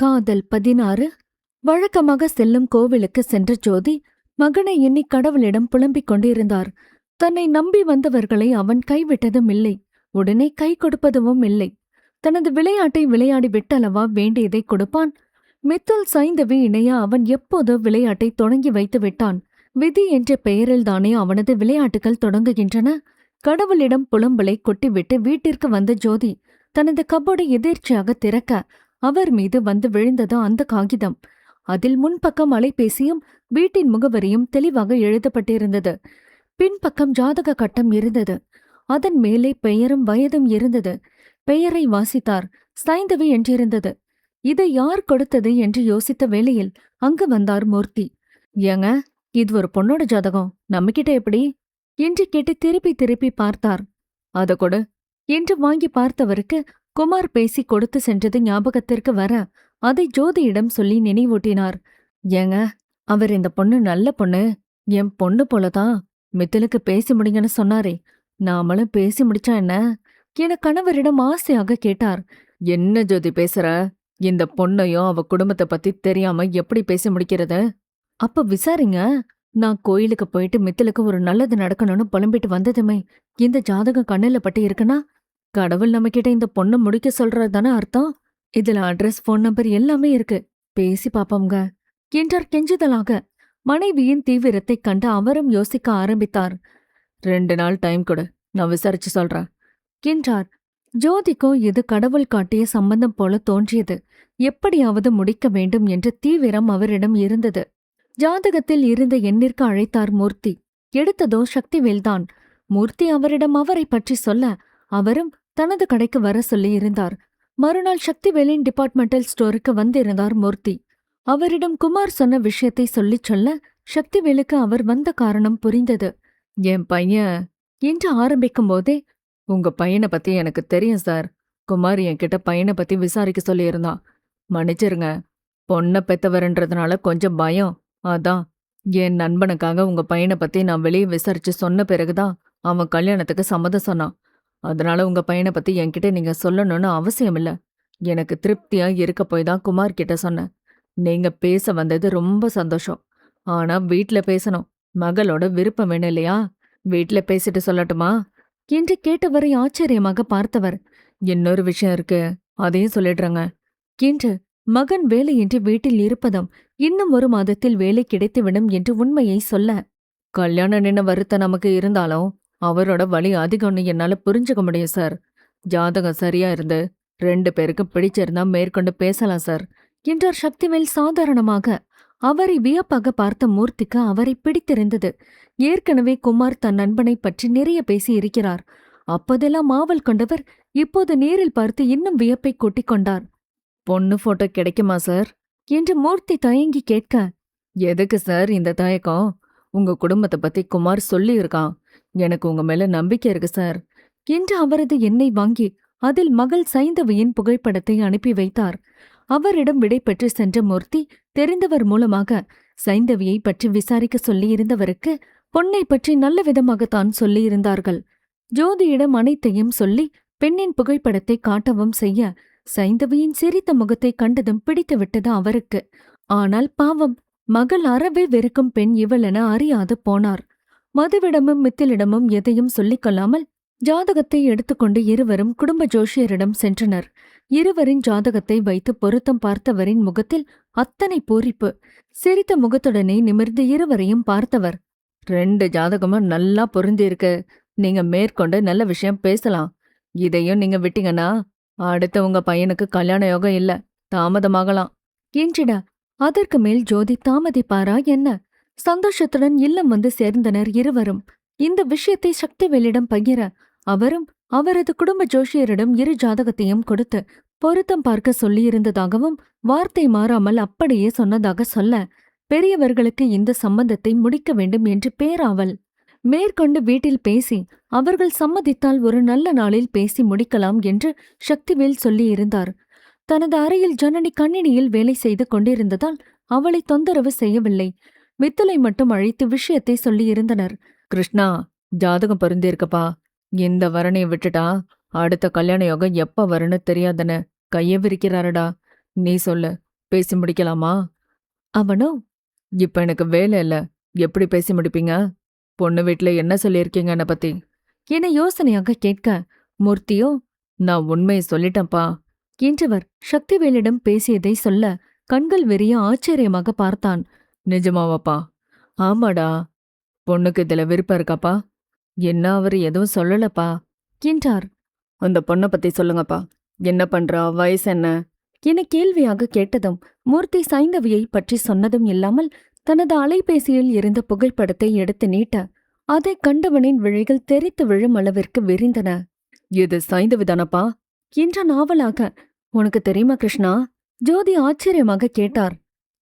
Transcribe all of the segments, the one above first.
காதல் 16. வழக்கமாக செல்லும் கோவிலுக்கு சென்ற ஜோதி மகனை எண்ணி கடவுளிடம் புலம்பிக் கொண்டிருந்தார். தன்னை நம்பி வந்தவர்களை அவன் கைவிட்டதும் இல்லை, உடனே கை கொடுப்பதும் இல்லை. தனது விளையாட்டை விளையாடி விட்டளவா வேண்டியதை கொடுப்பான். மித்துல் சைந்தவி இணைய அவன் எப்போதோ விளையாட்டை தொடங்கி வைத்து விட்டான். விதி என்ற பெயரில்தானே அவனது விளையாட்டுகள் தொடங்குகின்றன. கடவுளிடம் புலம்பலை கொட்டிவிட்டு வீட்டிற்கு வந்த ஜோதி தனது கபோர்டை எதேர்ச்சியாக திறக்க அவர் மீது வந்து விழுந்தது அந்த காகிதம். அதில் முன்பக்கம் அலைபேசியும் வீட்டின் முகவரியும் தெளிவாக எழுதப்பட்டிருந்தது. பின்பக்கம் ஜாதக கட்டம் இருந்தது. அதன் மேலே பெயரும் வயதும் இருந்தது. பெயரை வாசித்தார். சைந்தவி என்றிருந்தது. இதை யார் கொடுத்தது என்று யோசித்த வேளையில் அங்கு வந்தார் மூர்த்தி. ஏங்க, இது ஒரு பொண்ணோட ஜாதகம், நம்மகிட்ட எப்படி என்று கேட்டு திருப்பி திருப்பி பார்த்தார். அத கொடு என்று வாங்கி பார்த்தவருக்கு குமார் பேசி கொடுத்து சென்றது ஞாபகத்திற்கு வர அதை ஜோதியிடம் சொல்லி நினைவூட்டினார். ஏங்க, அவர் இந்த பொண்ணு நல்ல பொண்ணு, என் பொண்ணு போலதான், மித்திலுக்கு பேசி முடிங்கன்னு சொன்னாரே, நாமளும் பேசி முடிச்சா என்ன என கணவரிடம் ஆசையாக கேட்டார். என்ன ஜோதி பேசுற? இந்த பொண்ணையும் அவ குடும்பத்தை பத்தி தெரியாம எப்படி பேசி முடிக்கிறது? அப்ப விசாரிங்க. நான் கோயிலுக்கு போயிட்டு மித்திலுக்கு ஒரு நல்லது நடக்கணும்னு புலம்பிட்டு வந்ததுமே இந்த ஜாதகம் கண்ணில பட்டு இருக்குன்னா கடவுள் நம்மகிட்ட இந்த பொண்ணு முடிக்க சொல்றதுதானே அர்த்தம். இதுல அட்ரஸ், போன் நம்பர் எல்லாமே இருக்கு, பேசி பாப்போங்க என்றார் கெஞ்சுதலாக. மனைவியின் தீவிரத்தைக் கண்டு அவரும் யோசிக்க ஆரம்பித்தார். 2 நாள் டைம் கொடு, நான் விசாரிச்சு சொல்றேன் என்றார். ஜோதிக்கோ இது கடவுள் காட்டிய சம்பந்தம் போல தோன்றியது. எப்படியாவது முடிக்க வேண்டும் என்ற தீவிரம் அவரிடம் இருந்தது. ஜாதகத்தில் இருந்த எண்ணிற்கு அழைத்தார் மூர்த்தி. எடுத்ததோ சக்திவேல்தான். மூர்த்தி அவரிடம் அவரை பற்றி சொல்ல அவரும் தனது கடைக்கு வர சொல்லி இருந்தார். மறுநாள் சக்திவேலின் டிபார்ட்மெண்டல் ஸ்டோருக்கு வந்திருந்தார் மூர்த்தி. அவரிடம் குமார் சொன்ன விஷயத்தை சொல்லிச் சொல்ல சக்திவேலுக்கு அவர் வந்த காரணம் புரிந்தது. என் பையன் என்று ஆரம்பிக்கும் போதே, உங்க பையனை பத்தி எனக்கு தெரியும் சார். குமார் என்கிட்ட பையனை பத்தி விசாரிக்க சொல்லியிருந்தான். மன்னிச்சிருங்க, பொண்ணை பெத்தவர்ன்றதுனால கொஞ்சம் பயம், அதான். என் நண்பனுக்காக உங்க பையனை பத்தி நான் வெளியே விசாரிச்சு சொன்ன பிறகுதான் அவன் கல்யாணத்துக்கு சம்மதம் சொன்னான். அதனால உங்க பையனை பத்தி என்கிட்ட நீங்க சொல்லணும்னு அவசியம் இல்ல. எனக்கு திருப்தியா இருக்க போய் தான் குமார் கிட்ட சொன்னேன். நீங்க பேச வந்தது ரொம்ப சந்தோஷம். ஆனா வீட்ல பேசணும், மகளோட விருப்பம் வேணும் இல்லையா? வீட்ல பேசிட்டு சொல்லட்டுமா என்று கேட்டவரை ஆச்சரியமாக பார்த்தவர், இன்னொரு விஷயம் இருக்கு, அதையும் சொல்லிடுறேங்க என்று மகன் வேலையின்றி வீட்டில் இருப்பதும் இன்னும் 1 மாதத்தில் வேலை கிடைத்துவிடும் என்று உண்மையை சொல்ல, கல்யாணம் நின்ன வருத்தம் நமக்கு இருந்தாலும் அவரோட வலி அதிகம்னு என்னால புரிஞ்சுக்க முடியும் சார். ஜாதகம் சரியா இருந்து 2 பேருக்கு பிடிச்சிருந்தா மேற்கொண்டு பேசலாம் சார் என்றார் சக்திவேல் சாதாரணமாக. அவரை வியப்பாக பார்த்த மூர்த்திக்கு அவரை பிடித்திருந்தது. ஏற்கனவே குமார் தன் நண்பனை பற்றி நிறைய பேசி இருக்கிறார். அப்போதெல்லாம் ஆவல் கொண்டவர் இப்போது நேரில் பார்த்து இன்னும் வியப்பை கூட்டிக் கொண்டார். பொண்ணு போட்டோ கிடைக்குமா சார் என்று மூர்த்தி தயங்கி கேட்க, எதுக்கு சார் இந்த தயக்கம்? உங்க குடும்பத்தை பத்தி குமார் சொல்லி இருக்கான். எனக்கு உங்க மேல நம்பிக்கை இருக்கு சார் என்று அவரது எண்ணை வாங்கி அதில் மகள் சைந்தவியின் புகைப்படத்தை அனுப்பி வைத்தார். அவரிடம் விடை பெற்று சென்ற மூர்த்தி தெரிந்தவர் மூலமாக சைந்தவியை பற்றி விசாரிக்க சொல்லியிருந்தவருக்கு பொண்ணை பற்றி நல்ல விதமாகத்தான் சொல்லியிருந்தார்கள். ஜோதியிடம் அனைத்தையும் சொல்லி பெண்ணின் புகைப்படத்தை காட்டவும் செய்ய சைந்தவியின் சிரித்த முகத்தை கண்டதும் பிடித்துவிட்டது அவருக்கு. ஆனால் பாவம், மகள் அறவே வெறுக்கும் பெண் இவளென அறியாது போனார். மதுவிடமும் மித்திலிடமும் எதையும் சொல்லிக் கொள்ளாமல் ஜாதகத்தை எடுத்துக்கொண்டு இருவரும் குடும்ப ஜோஷியரிடம் சென்றனர். இருவரின் ஜாதகத்தை வைத்து பொருத்தம் பார்த்தவரின் முகத்தில் அத்தனை பூரிப்பு. சிரித்த முகத்துடனே நிமிர்ந்து இருவரையும் பார்த்தவர், 2 ஜாதகமும் நல்லா பொருந்திருக்கு. நீங்க மேற்கொண்டு நல்ல விஷயம் பேசலாம். இதையும் நீங்க விட்டீங்கன்னா அடுத்த உங்க பையனுக்கு கல்யாண யோகம் இல்ல, தாமதமாகலாம் என்றிட, அதற்கு மேல் ஜோதி தாமதிப்பாரா என்ன? சந்தோஷத்துடன் இல்லம் வந்து சேர்ந்தனர் இருவரும். இந்த விஷயத்தை சக்திவேலிடம் பகிர அவரும் அவரது குடும்ப ஜோஷியரிடம் 2 ஜாதகத்தையும் கொடுத்து பொருத்தம் பார்க்க சொல்லியிருந்ததாகவும் வார்த்தை மாறாமல் அப்படியே சொன்னதாக சொல்ல, பெரியவர்களுக்கு இந்த சம்பந்தத்தை முடிக்க வேண்டும் என்று பேராவல். மேற்கொண்டு வீட்டில் பேசி அவர்கள் சம்மதித்தால் ஒரு நல்ல நாளில் பேசி முடிக்கலாம் என்று சக்திவேல் சொல்லியிருந்தார். தனது அறையில் ஜனனி கணினியில் வேலை செய்து கொண்டிருந்ததால் அவளை தொந்தரவு செய்யவில்லை. மித்துலை மட்டும் அழைத்து விஷயத்தை சொல்லியிருந்தனர். கிருஷ்ணா, ஜாதகம் பொருந்திருக்கப்பா. இந்த வரனைய விட்டுட்டா அடுத்த கல்யாண யோகம் எப்ப வரும்னு தெரியாதன கைய விரிக்கிறாரடா. நீ சொல்லு, பேசி முடிக்கலாமா? அவனோ, இப்ப எனக்கு வேலை இல்ல. எப்படி பேசி முடிப்பீங்க? பொண்ணு வீட்ல என்ன சொல்லியிருக்கீங்க என்ன பத்தி? என யோசனையாக கேட்க, மூர்த்தியோ, நான் உண்மையை சொல்லிட்டேன்ப்பா என்றவர் சக்திவேலிடம் பேசியதை சொல்ல கண்கள் வெறிய ஆச்சரியமாக பார்த்தான். நிஜமாவாப்பா? ஆமாடா. பொண்ணுக்கு இதுல விருப்பம் இருக்காப்பா? என்ன அவரு எதுவும் சொல்லலப்பா என்றார். அந்த பொண்ணை பத்தி சொல்லுங்கப்பா. என்ன பண்றா? வயசு என்ன? என கேள்வியாக கேட்டதும் மூர்த்தி சைந்தவியை பற்றி சொன்னதும் இல்லாமல் தனது அலைபேசியில் இருந்த புகைப்படத்தை எடுத்து நீட்ட அதை கண்டவனின் விழிகள் தெறித்து விழும் அளவிற்கு விரிந்தன. இது சைந்தவிதானப்பா என்ற நாவலாக. உனக்கு தெரியுமா கிருஷ்ணா? ஜோதி ஆச்சரியமாக கேட்டார்.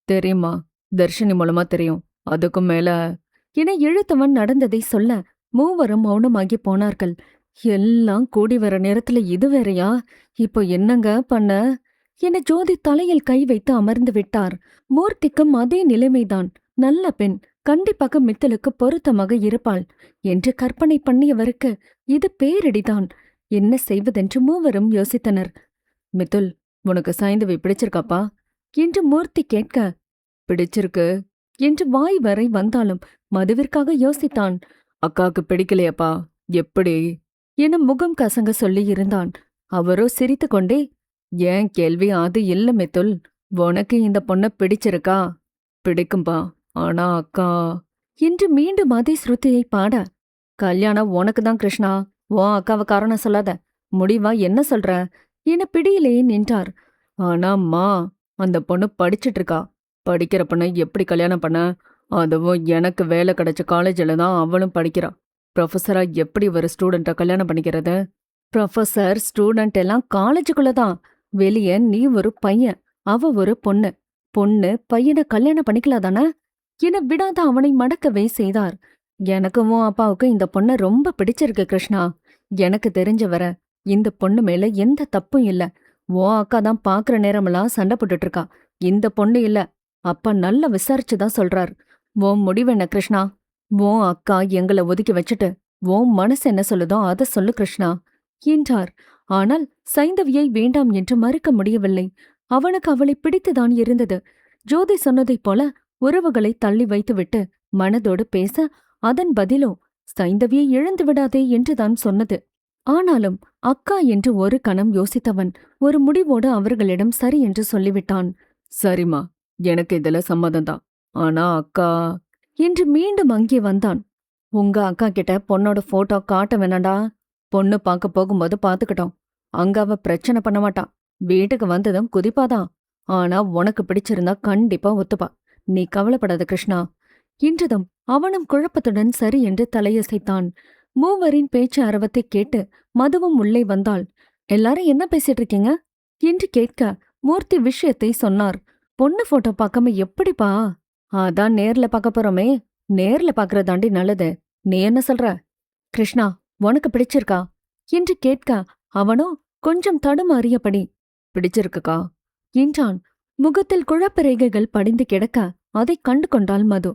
தெரியுமா? தர்ஷினி மூலமா தெரியும். அதுக்கும் மேல என இழுத்தவன் நடந்ததை சொல்ல மூவரும் மௌனமாகி போனார்கள். எல்லாம் கூடி வர நேரத்துல இது வேறையா? இப்போ என்னங்க பண்ண என ஜோதி தலையில் கை வைத்து அமர்ந்து விட்டார். மூர்த்திக்கும் அதே நிலைமைதான். நல்ல பெண், கண்டிப்பாக மித்தலுக்கு பொருத்தமாக இருப்பாள் என்று கற்பனை பண்ணியவருக்கு இது பேரிடிதான். என்ன செய்வதென்று மூவரும் யோசித்தனர். மித்துல், உனக்கு சைந்தவி பிடிச்சிருக்காப்பா என்று மூர்த்தி கேட்க, பிடிச்சிருக்கு என்று வாய் வரை வந்தாலும் மதுவிற்காக யோசித்தான். அக்காக்கு பிடிக்கலையப்பா? எப்படி என முகம் கசங்க சொல்லியிருந்தான். அவரோ சிரித்துக்கொண்டே, ஏன் கேள்வி அது இல்ல மித்துல். உனக்கு இந்த பொண்ண பிடிச்சிருக்கா? பிடிக்கும்பா, ஆனா அக்கா என்று மீண்டும் அதே ஸ்ருதியை பாட, கல்யாணம் உனக்குதான் கிருஷ்ணா, உன் அக்காவை காரணம் சொல்லாத. முடிவா என்ன சொல்ற என பிடியிலேயே நின்றார். ஆனா அம்மா, அந்த பொண்ணு படிச்சிட்டு இருக்கா. படிக்கிற பொண்ணை எப்படி கல்யாணம் பண்ண? அதுவும் எனக்கு வேலை கிடைச்ச காலேஜில் தான் அவளும் படிக்கிறா. ப்ரொஃபஸரா எப்படி ஒரு ஸ்டூடெண்ட்டை கல்யாணம் பண்ணிக்கிறது? ப்ரொஃபஸர் ஸ்டூடெண்ட் எல்லாம் காலேஜுக்குள்ளதான். வெளியே நீ ஒரு பையன், அவ ஒரு பொண்ணு. பொண்ணு பையனை கல்யாணம் பண்ணிக்கலாதானே என விடாத அவனை மடக்கவே செய்தார். எனக்கும் அப்பாவுக்கு இந்த பொண்ணை ரொம்ப பிடிச்சிருக்கு கிருஷ்ணா. எனக்கு தெரிஞ்ச வர இந்த பொண்ணு மேல எந்த தப்பும் இல்ல. ஓ அக்கா தான் பாக்குற நேரமெல்லாம் சண்டை போட்டுட்டு இருக்கா. இந்த பொண்ணு இல்ல. அப்பா நல்லா விசாரிச்சுதான் சொல்றார். உன் முடிவு என்ன கிருஷ்ணா? உன் அக்கா எங்களை ஒதுக்கி வச்சுட்டு உன் மனசு என்ன சொல்லுதோ அதை சொல்லு கிருஷ்ணா என்றார். ஆனால் சைந்தவியை வேண்டாம் என்று மறுக்க முடியவில்லை. அவனுக்கு அவளை பிடித்துதான் இருந்தது. ஜோதி சொன்னதைப் போல உறவுகளை தள்ளி வைத்துவிட்டு மனதோடு பேச, அதன் பதிலோ சைந்தவியை இழந்து விடாதே என்றுதான் சொன்னது. ஆனாலும் அக்கா என்று ஒரு கணம் யோசித்தவன் ஒரு முடிவோடு அவர்களிடம் சரி என்று சொல்லிவிட்டான். சரிம்மா, எனக்கு இதுல சம்மதம்தான். ஆனா அக்கா என்று மீண்டும் அங்கே வந்தான். உங்க அக்கா கிட்ட பொண்ணோட போட்டோ காட்ட வேணாண்டா. பொண்ணு பார்க்க போகும்போது பாத்துக்கிட்டோம். அங்க அவ பிரச்சனை பண்ண மாட்டான். வீட்டுக்கு வந்ததும் குதிப்பாதான். ஆனா உனக்கு பிடிச்சிருந்தா கண்டிப்பா ஒத்துப்பா. நீ கவலைப்படாத கிருஷ்ணா என்றதும் அவனும் குழப்பத்துடன் சரி என்று தலையசைத்தான். மூவரின் பேச்சு அரவத்தை கேட்டு மதுவும் உள்ளே வந்தாள். எல்லாரும் என்ன பேசிட்டு இருக்கீங்க என்று கேட்க மூர்த்தி விஷயத்தை சொன்னார். பொண்ணு போட்டோ பார்க்காம எப்படிப்பா? அதான் நேர்ல பார்க்க போறோமே. நேர்ல பார்க்கறதாண்டி நல்லது. நீ என்ன சொல்ற? கிருஷ்ணா, உனக்கு பிடிச்சிருக்கா என்று கேட்க அவனோ கொஞ்சம் தடுமாறியபடி, பிடிச்சிருக்குக்கா என்றான். முகத்தில் குழப்ப ரேகைகள் படிந்து கிடக்க அதை கண்டு கொண்டாள் மது.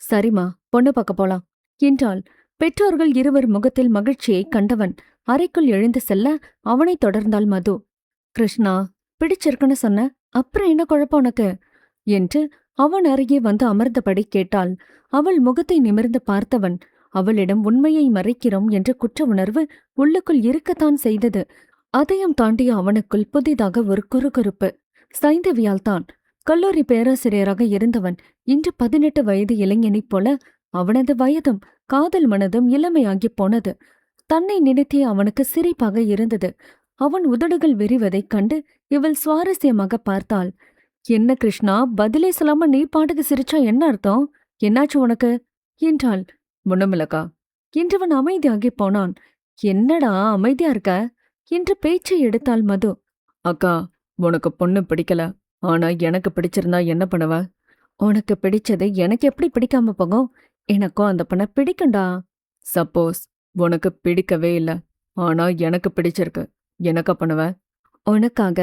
சரிம்மா, பொண்ணு பார்க்க போலாம் என்றாள். பெற்றோர்கள் இருவர் முகத்தில் மகிழ்ச்சியை கண்டவன் அறைக்குள் எழுந்து செல்ல அவனை தொடர்ந்தாள் மது. கிருஷ்ணா, பிடிச்சிருக்குன்னு சொன்ன, அப்புறம் என்ன குழப்பம் உனக்கு என்று அவன் அருகே வந்து அமர்ந்தபடி கேட்டாள். அவள் முகத்தை நிமிர்ந்து பார்த்தவன் அவளிடம் உண்மையை மறைக்கிறோம் என்ற குற்ற உணர்வு உள்ளுக்குள் இருக்கத்தான் செய்தது. அதையும் தாண்டிய அவனுக்குள் புதிதாக ஒரு குறுகுறுப்பு. சைந்தவியால் தான். கல்லூரி பேராசிரியராக இருந்தவன் இன்று 18 வயது இளைஞனைப் போல அவனது வயதும் காதல் மனதும் இளமையாகிப் போனது. தன்னை நினைத்தே அவனுக்கு சிரிப்பாக இருந்தது. அவன் உதடுகள் விரிவதைக் கண்டு இவள் சுவாரஸ்யமாக பார்த்தாள். என்ன கிருஷ்ணா, பதிலே சொல்லாம நீ பாட்டுக்கு சிரிச்சா என்ன அர்த்தம்? என்னாச்சு உனக்கு என்றாள். ஒண்ணுமில்லக்கா என்றவன் அமைதியாகிப் போனான். என்னடா அமைதியா இருக்க என்று பேச்சை எடுத்தாள் மது. அக்கா, உனக்கு பொண்ணு பிடிக்கல, ஆனா எனக்கு பிடிச்சிருந்தா என்ன பண்ணுவ? உனக்கு பிடிச்சது எனக்கு எப்படி பிடிக்காம போகும்? எனக்கும் அந்த பொண்ணை பிடிக்கும்டா. சப்போஸ் உனக்கு பிடிக்கவே இல்ல, ஆனா எனக்கு பிடிச்சிருக்கு, என்னக்கா பண்ணுவ? உனக்காக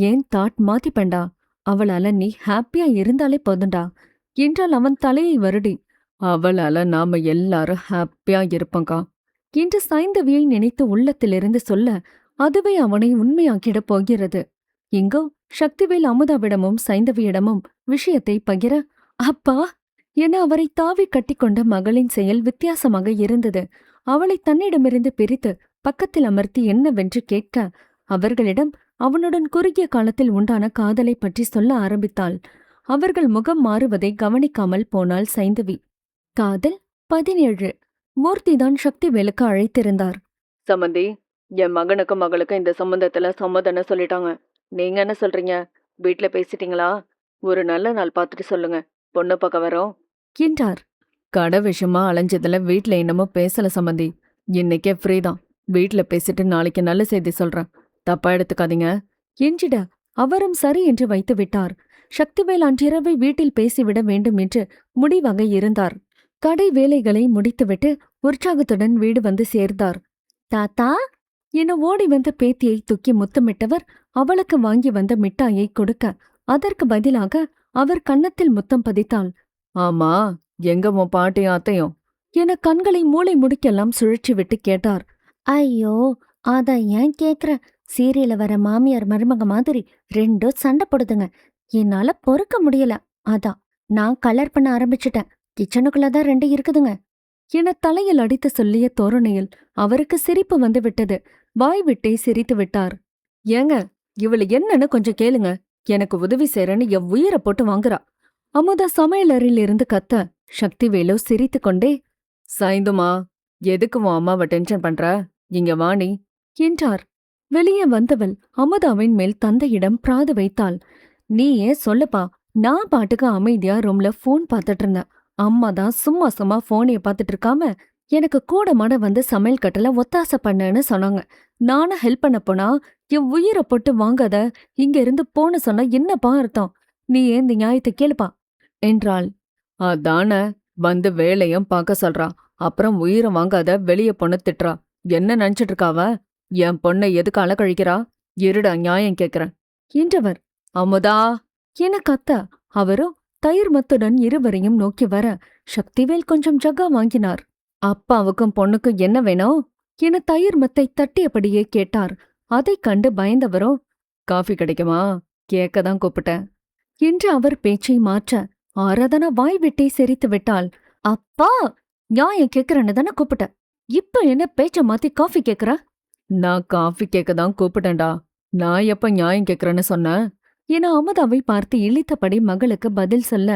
ஏன் தாட் மாத்திப்பேன்டா. அவளால நீ ஹாப்பியா இருந்தாலே போதும்டா என்றால் அவன் தலையை வருடி, அவளால நாம எல்லாரும் ஹாப்பியா இருப்போங்கா என்று சைந்தவியை நினைத்து உள்ளத்திலிருந்து சொல்ல அதுவே அவனை உண்மையாக்கிடப் போகிறது. இங்கோ சக்திவேல் அமுதாவிடமும் சைந்தவியிடமும் விஷயத்தை பகிர, அப்பா என அவரை தாவி கட்டிக்கொண்ட மகளின் செயல் வித்தியாசமாக இருந்தது. அவளை தன்னிடமிருந்து பிரித்து பக்கத்தில் அமர்த்தி என்னவென்று கேட்க, அவர்களிடம் அவனுடன் குறுகிய காலத்தில் உண்டான காதலை பற்றி சொல்ல ஆரம்பித்தாள். அவர்கள் முகம் மாறுவதை கவனிக்காமல் போனாள் சைந்தவி. காதல் 17. மூர்த்திதான் சக்திவேலுக்கு அழைத்திருந்தார். சம்மந்தி, என் மகனுக்கும் மகளுக்கும் இந்த சம்பந்தத்துல சம்மதம்னு சொல்லிட்டாங்க. நீங்க என்ன சொல்றீங்க? வீட்ல பேசிட்டீங்களா? ஒரு நல்ல நாள் பார்த்துட்டு சொல்லுங்க, பொண்ணு பார்க்க வரோம் என்றார். கடை விஷயமா அலைஞ்சதுல வீட்ல இன்னமும் பேசல சம்மந்தி. இன்னைக்கே ஃப்ரீ தான். வீட்ல பேசிட்டு நாளைக்கு நல்ல செய்தி சொல்றேன், தப்பா எடுத்துக்காதீங்க என்றிட அவரும் சரி என்று வைத்து விட்டார். சக்திவேல் அன்றிரவை வீட்டில் பேசிவிட வேண்டும் என்று முடிவாக இருந்தார். கடை வேலைகளை முடித்துவிட்டு உற்சாகத்துடன் வீடு வந்து சேர்ந்தார். தாத்தா என ஓடி வந்த பேத்தியை தூக்கி முத்தமிட்டவர் அவளுக்கு வாங்கி வந்த மிட்டாயை கொடுக்க, அதற்கு பதிலாக அவர் கன்னத்தில் முத்தம் பதித்தாள். ஆமா, எங்க உன் பாட்டியும் அத்தையும் என கண்களை மூளை முடிக்கெல்லாம் சுழற்சிவிட்டு கேட்டார். ஐயோ, அதான் ஏன் கேக்குற? சீரியல வர மாமியார் மருமக மாதிரி ரெண்டும் சண்டை போடுதுங்க. என்னால பொறுக்க முடியல. அதான் நான் கலர் பண்ண ஆரம்பிச்சிட்டேன். கிச்சனுக்குள்ளதான் 2 இருக்குதுங்க என தலையில் அடித்து சொல்லிய தோரணையில் அவருக்கு சிரிப்பு வந்து விட்டது. வாய் விட்டே சிரித்து விட்டார். ஏங்க, இவளு என்னன்னு கொஞ்சம் கேளுங்க. எனக்கு உதவி செய்றேன்னு என் உயிரை போட்டு வாங்குறா. அமுதா சமையலறையில் இருந்து கத்த, சக்திவேலு சிரித்து கொண்டே, சாய்ந்துமா, எதுக்கு உன் அம்மாவை டென்ஷன் பண்ற? இங்க வாணி என்றார். வெளியே வந்தவள் அமுதாவின் மேல் தந்தையிடம் பிராது வைத்தாள். நீ ஏன் சொல்லுப்பா, நான் பாட்டுக்கு அமைதியா ரூம்ல போன் பார்த்துட்டு இருந்தேன். அம்மா தான் சும்மா சும்மா போனைய பார்த்துட்டு இருக்காம எனக்கு கூட மாட வந்து சமையல் கட்டல ஒத்தாசை பண்ணேன்னு சொன்னாங்க. நானும் ஹெல்ப் பண்ண போனா என் உயிரை போட்டு வாங்காத, இங்க இருந்து போன சொன்னா என்னப்பா அர்த்தம்? நீ ஏன் இந்த நியாயத்தை கேளுப்பா என்றாள். அதான, வந்து வேலையும் பார்க்க சொல்றா, அப்புறம் உயிரை வாங்காத வெளிய பொண்ணு திட்டுறா. என்ன நினைச்சிட்டு இருக்காவ? என் பொண்ணை எதுக்கு அலக்கழிக்கிறா? இருடா, நியாயம் கேக்குறேன் என்றவர். அமுதா என கத்த, அவரோ தயிர் மத்துடன் இருவரையும் நோக்கி வர, சக்திவேல் கொஞ்சம் ஜகா வாங்கினார். அப்பாவுக்கும் பொண்ணுக்கும் என்ன வேணும் என தயிர் மத்தை தட்டியபடியே கேட்டார். அதைக் கண்டு பயந்தவரோ, காஃபி கிடைக்குமா? கேட்கதான் கூப்பிட்டேன் என்று அவர் பேச்சை மாற்ற, ஆராதனா வாய் விட்டே சிரித்து விட்டாள். அப்பா, நியாயம் கேக்குறன்னு தானே கூப்பிட்ட, இப்ப என்ன பேச்ச மாத்தி காஃபி கேக்குற? நான் காஃபி கேட்கதான் கூப்பிட்டேன்டா. நான் எப்ப நியாயம் கேக்குறேன்னு சொன்ன என அமுதாவை பார்த்து இழித்தபடி மகளுக்கு பதில் சொல்ல,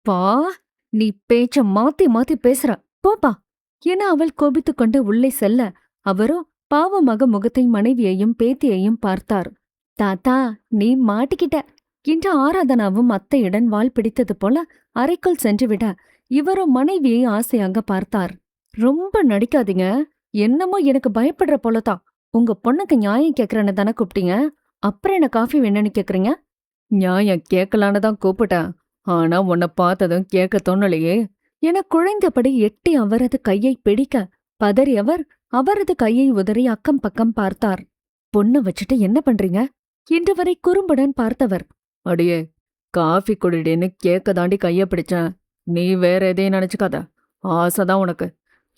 பா, நீ பேச்ச மாத்தி மாத்தி பேசுற, போப்பா என அவள் கோபித்துக் கொண்டு உள்ளே செல்ல, அவரோ பாவமாக முகத்தை மனைவியையும் பேத்தியையும் பார்த்தார். தாத்தா, நீ மாட்டிக்கிட்ட என்று ஆராதனாவும் அத்தையுடன் வால் பிடித்தது போல அறைக்குள் சென்றுவிட, இவரோ மனைவியை ஆசையாக பார்த்தார். ரொம்ப நடிக்காதீங்க, என்னமோ எனக்கு பயப்படுற போலதான். உங்க பொண்ணுக்கு நியாயம் கேக்குறேன்னு தானே கூப்பிட்டீங்க, அப்புறம் என்ன காஃபி வேணும்னு கேக்குறீங்க? நியாயம் கேட்கலான்னு தான் கூப்பிட்டேன், ஆனா உன்னை பார்த்ததும் கேட்க தோணலையே என குழைந்தபடி எட்டி அவரது கையை பிடிக்க, பதறியவர் அவரது கையை உதறி அக்கம் பக்கம் பார்த்தார். பொண்ணு வச்சுட்டு என்ன பண்றீங்க என்றவரை குறும்புடன் பார்த்தவர், அடியே, காஃபி குடிடேன்னு கேட்க தாண்டி கைய பிடிச்சேன். நீ வேற எதையும் நினைச்சுக்காத, ஆசைதான் உனக்கு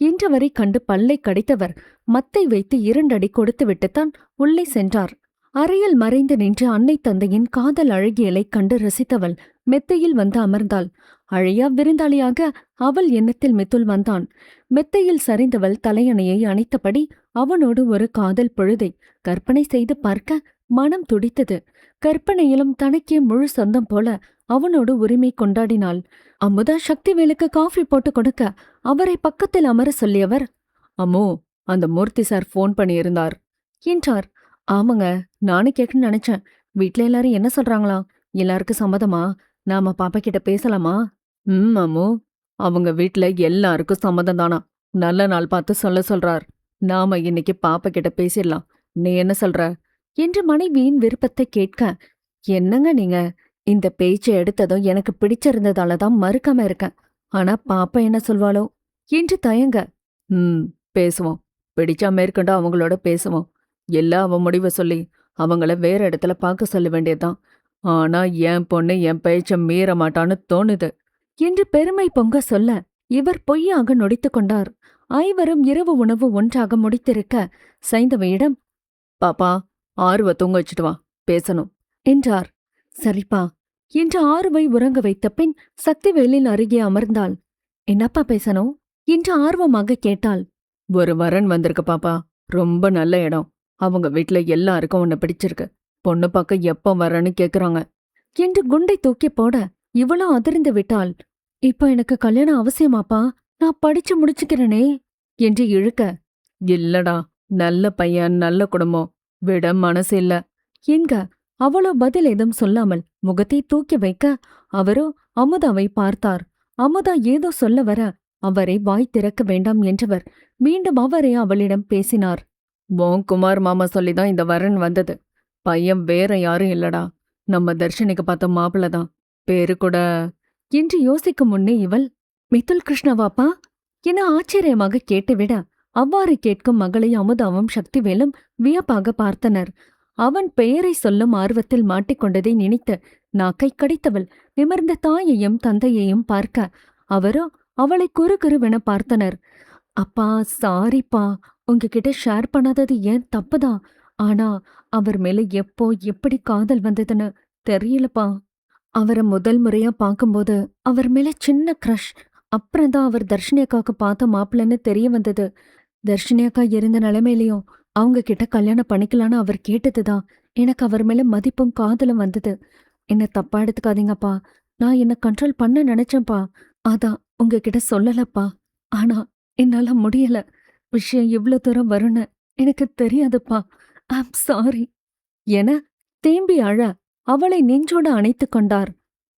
என்றவரை கண்டு பல்லை கடித்தவர் மத்தை வைத்து 2 அடி கொடுத்து விட்டுத்தான் உள்ளே சென்றார். அறையில் மறைந்து நின்று அன்னை தந்தையின் காதல் அழகியலைக் கண்டு ரசித்தவள் மெத்தையில் வந்து அமர்ந்தாள். அழையா விருந்தாளியாக அவள் எண்ணத்தில் மித்துல் வந்தான். மெத்தையில் சரிந்தவள் தலையணையை அணைத்தபடி அவனோடு ஒரு காதல் பொழுதை கற்பனை செய்து பார்க்க மனம் துடித்தது. கற்பனையிலும் தனக்கே முழு சொந்தம் போல அவனோடு உரிமை கொண்டாடினாள். அமுதா சக்திவேலுக்கு காஃபி போட்டு கொடுக்க அவரை பக்கத்தில் அமர சொல்லியவர், அம்மோ, அந்த மூர்த்தி சார் ஃபோன் பண்ணியிருந்தார் என்றார். ஆமாங்க, நானும் கேட்கணும்னு நினைச்சேன். வீட்ல எல்லாரும் என்ன சொல்றாங்களா? எல்லாருக்கும் சம்மதமா? நாம பாப்பா கிட்ட பேசலாமா? அம்மோ, அவங்க வீட்ல எல்லாருக்கும் சம்மதம் தானா. நல்ல நாள் பார்த்து சொல்ல சொல்றார். நாம இன்னைக்கு பாப்பா கிட்ட பேசிடலாம். நீ என்ன சொல்ற என்று மனைவியின் விருப்பத்தை கேட்க, என்னங்க நீங்க, இந்த பேச்சை எடுத்ததும் எனக்கு பிடிச்சிருந்ததாலதான் மறுக்காம இருக்கேன். ஆனா பாப்பா என்ன சொல்வாளோ என்று தயங்க. பேசுவோம், பிடிச்சா மேற்கொண்டு அவங்களோட பேசுவோம். எல்லாம் அவன் முடிவை சொல்லி அவங்கள வேற இடத்துல பார்க்க சொல்ல வேண்டியதுதான். ஆனா என் பொண்ணு என் பேச்ச மீற மாட்டான்னு தோணுது என்று பெருமை பொங்க சொல்ல, இவர் பொய்யாக நொடித்து கொண்டார். ஐவரும் இரவு உணவு ஒன்றாக முடித்திருக்க, சைந்தவையிடம், பாப்பா, ஆர்வ தூங்க வச்சுட்டு வா, பேசணும் என்றார். சரிப்பா என்று ஆறுவை உறங்க வைத்த பின் சக்திவேலின் அருகே அமர்ந்தாள். என்னப்பா பேசணும் என்று ஆர்வமாக கேட்டாள். ஒரு வரன் வந்திருக்கு பாப்பா, ரொம்ப நல்ல இடம். அவங்க வீட்ல எல்லாருக்கும் உன்னை பிடிச்சிருக்கு. பொண்ணு பார்க்க எப்ப வரன்னு கேக்குறாங்க என்று குண்டை தூக்கி போட இவளும் அதிர்ந்து விட்டாள். இப்ப எனக்கு கல்யாணம் அவசியமாப்பா, நான் படிச்சு முடிச்சுக்கிறேனே என்று இழுக்க, இல்லடா, நல்ல பையன், நல்ல குடும்பம், விட மனசு இல்ல என்க அவளோ பதில் ஏதும் சொல்லாமல் முகத்தை தூக்கி வைக்க அவரோ அமுதாவை பார்த்தார். அமுதா ஏதோ சொல்ல வர அவரை வாய் திறக்க வேண்டாம் என்றவர் மீண்டும் அவரே அவளிடம் பேசினார். குமார் மாமா சொல்லிதான் இந்த வரன் வந்தது. பையன் வேற யாரும் இல்லடா, நம்ம தர்ஷினிக்கு பார்த்த மாப்பிள்ளதான். பேரு கூட என்று யோசிக்கும் முன்னே இவள், மித்துல் கிருஷ்ணவாப்பா என ஆச்சரியமாக கேட்டுவிட அவ்வாறு கேட்கும் மகளை அமுதாவும் சக்திவேலும் வியப்பாக பார்த்தனர். அவன் பெயரை சொல்லும் ஆர்வத்தில் மாட்டிக்கொண்டதை நினைத்து நாக்கை கடித்தவள் நிமிர்ந்த தாயையும் தந்தையையும் பார்க்க அவரோ அவளை குறுகுறுவென பார்த்தனர். அப்பா சாரிப்பா, உங்ககிட்ட ஷேர் பண்ணாதது ஏன் தப்புதான். ஆனா அவர் மேல எப்போ எப்படி காதல் வந்ததுன்னு தெரியலப்பா. அவரை முதல் முறையா பார்க்கும்போது அவர் மேல சின்ன க்ரஷ். அப்புறம்தான் அவர் தர்ஷினி அக்காவுக்கு பார்த்த மாப்பிள்ளன்னு தெரிய வந்தது. தர்ஷினி அக்கா இருந்த நிலைமையிலையும் அவங்க கிட்ட கல்யாணம் பண்ணிக்கலான்னு அவர் கேட்டதுதான் எனக்கு அவர் மேல மதிப்பும் காதலும் வந்தது. என்ன தப்பா எடுத்துக்காதீங்கப்பா, நான் என்ன கண்ட்ரோல் பண்ண நினைச்சேன்ப்பா. அதான் உங்ககிட்ட சொல்லலப்பா. ஆனா என்னால முடியல. விஷயம் இவ்ளோ தூரம் வரும்னு எனக்கு தெரியாதுப்பா. ஐம் சாரி என தேம்பி அழ அவளை நெஞ்சோட அணைத்துக் கொண்டார்.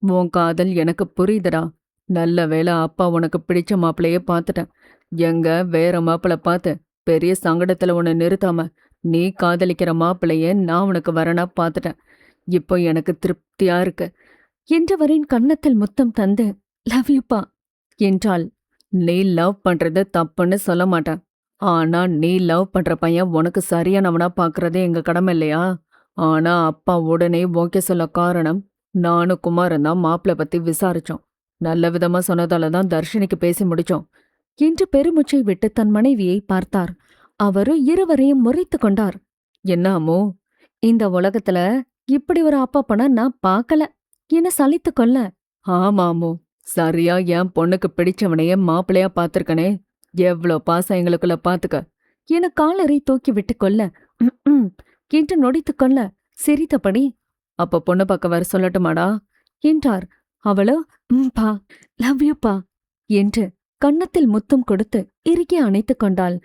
உன் காதல் எனக்கு புரியுதுடா. நல்ல வேளை அப்பா உனக்கு பிடிச்ச மாப்பிளையே பார்த்துட்டேன். எங்க வேற மாப்பிள பார்த்து பெரிய சங்கடத்துல உன்னை நிறுத்தாம நீ காதலிக்கிற மாப்பிளைய நான் உனக்கு வரனா பார்த்துட்டேன். இப்போ எனக்கு திருப்தியா இருக்கு என்றவரின் கன்னத்தில் முத்தம் தந்து லவ் யூப்பா என்றாள். நீ லவ் பண்றது தப்புன்னு சொல்ல மாட்டேன். ஆனா நீ லவ் பண்ற பையன் உனக்கு சரியானவனா பாக்குறதே எங்க கடமை இல்லையா? ஆனா அப்பா உடனே ஓகே சொல்ல காரணம், நானும் குமாரன் தான் மாப்பிள பத்தி விசாரிச்சோம். நல்ல விதமா சொன்னதாலதான் தர்ஷினிக்கு பேசி முடிச்சோம் என்று பெருமுச்சை விட்டு தன் மனைவியை பார்த்தார். அவரு இருவரையும் முறைத்து கொண்டார். என்ன அம்மோ, இந்த உலகத்துல இப்படி ஒரு அப்பா பொண்ண நான் பார்க்கல என சலித்து கொள்ள, ஆமாமோ, சரியா என் பொண்ணுக்கு பிடிச்சவனையே மாப்பிள்ளையா பார்த்திருக்கனே, எவ்ளோ பாசம் எங்களுக்குள்ள பாத்துக்க என காலரை தூக்கி விட்டு கொள்ள என்று நொடித்து கொள்ள சிரித்தபடி, அப்ப பொண்ணு பார்க்க வர சொல்லட்டுமாடா என்றார். அவளோ பா, லவ் யூ பா என்று கன்னத்தில் முத்தம் கொடுத்து இறுக்கி அணைத்துக் கொண்டாள்.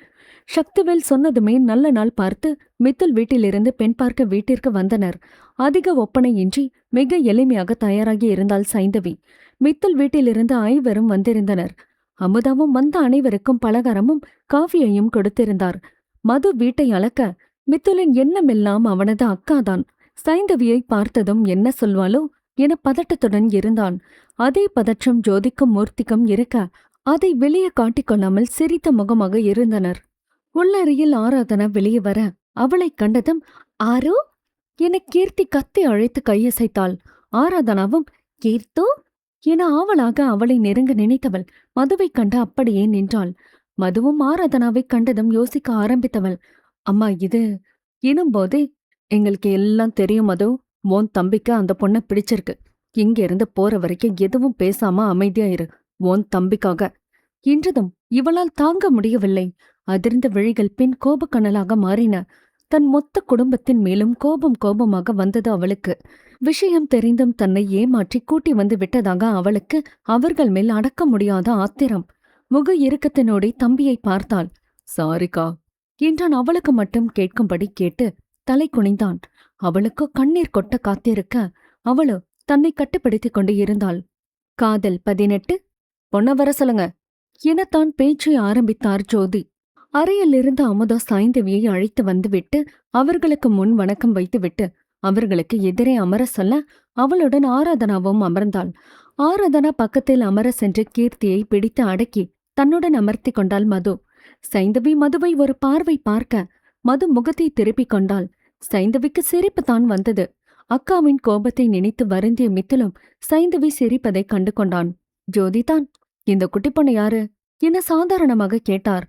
சக்திவேல் சொன்னதுமே நல்ல நாள் பார்த்து மித்துல் வீட்டிலிருந்து பெண் பார்க்க வீட்டிற்கு வந்தனர். அதிக ஒப்பனையின்றி மிக எளிமையாக தயாராகி இருந்தாள் சைந்தவி. மித்துல் வீட்டிலிருந்து ஐவரும் வந்திருந்தனர். அமுதாவும் வந்த அனைவருக்கும் பலகாரமும் காஃபியையும் கொடுத்திருந்தார். மது வீட்டை அளக்க மித்துலின் எண்ணமெல்லாம் அவனது அக்காதான். சைந்தவியை பார்த்ததும் என்ன சொல்வாளோ என பதட்டத்துடன் இருந்தான். அதே பதற்றம் ஜோதிக்கும் மூர்த்திக்கும் இருக்க அதை வெளியே காட்டிக்கொள்ளாமல் சிரித்த முகமாக இருந்தனர். உள்ளறையில் ஆராதனா வெளியே வர அவளைக் கண்டதும் ஆரோ என கீர்த்தி கத்தி அழைத்து கையசைத்தாள். ஆராதனாவும் கீர்த்தோ என ஆவலாக அவளை நெருங்க நினைத்தவள் மதுவைக் கண்டு அப்படியே நின்றாள். மதுவும் ஆராதனாவைக் கண்டதும் யோசிக்க ஆரம்பித்தவள், அம்மா இது எனும்போதே, எங்களுக்கு எல்லாம் தெரியும் மது, உன் தம்பிக்கு அந்த பொண்ணை பிடிச்சிருக்கு. இங்க இருந்து போற வரைக்கும் எதுவும் பேசாம அமைதியா இரு, உன் தம்பிக்காக என்றதும் இவளால் தாங்க முடியவில்லை. அதிர்ந்த விழிகள் பின் கோபக்கனலாக மாறின. தன் மொத்த குடும்பத்தின் மேலும் கோபமாக வந்தது அவளுக்கு. விஷயம் தெரிந்தும் தன்னை ஏமாற்றி கூட்டி வந்து விட்டதாக அவளுக்கு அவர்கள் மேல் அடக்க முடியாத ஆத்திரம். முக இறுக்கத்தினோடே தம்பியை பார்த்தாள். சாரிக்கா என்றான் அவளுக்கு மட்டும் கேட்கும்படி கேட்டு தலை குனிந்தான். அவளுக்கு கண்ணீர் கொட்ட காத்திருக்க அவளோ தன்னை கட்டுப்படுத்திக் கொண்டு இருந்தாள். காதல் 18 பொண்ண வர சொல்லுங்க எனத்தான் பேச்சை ஆரம்பித்தார் ஜோதி. அறையிலிருந்து அமுதா சாய்ந்தவியை அழைத்து வந்துவிட்டு அவர்களுக்கு முன் வணக்கம் வைத்துவிட்டு அவர்களுக்கு எதிரே அமர சொல்ல அவளுடன் ஆராதனாவும் அமர்ந்தாள். ஆராதனா பக்கத்தில் அமர சென்று கீர்த்தியை பிடித்து அடக்கி தன்னுடன் அமர்த்தி கொண்டாள் மது. சைந்தவி மதுவை ஒரு பார்வை பார்க்க மது முகத்தை திருப்பிக் கொண்டாள். சைந்தவிக்கு சிரிப்பு தான் வந்தது. அக்காவின் கோபத்தை நினைத்து வருந்திய மித்துலும் சைந்தவி சிரிப்பதை கண்டு கொண்டான். ஜோதிதான், இந்த குட்டி பொண்ணு யாரு என சாதாரணமாக கேட்டார்.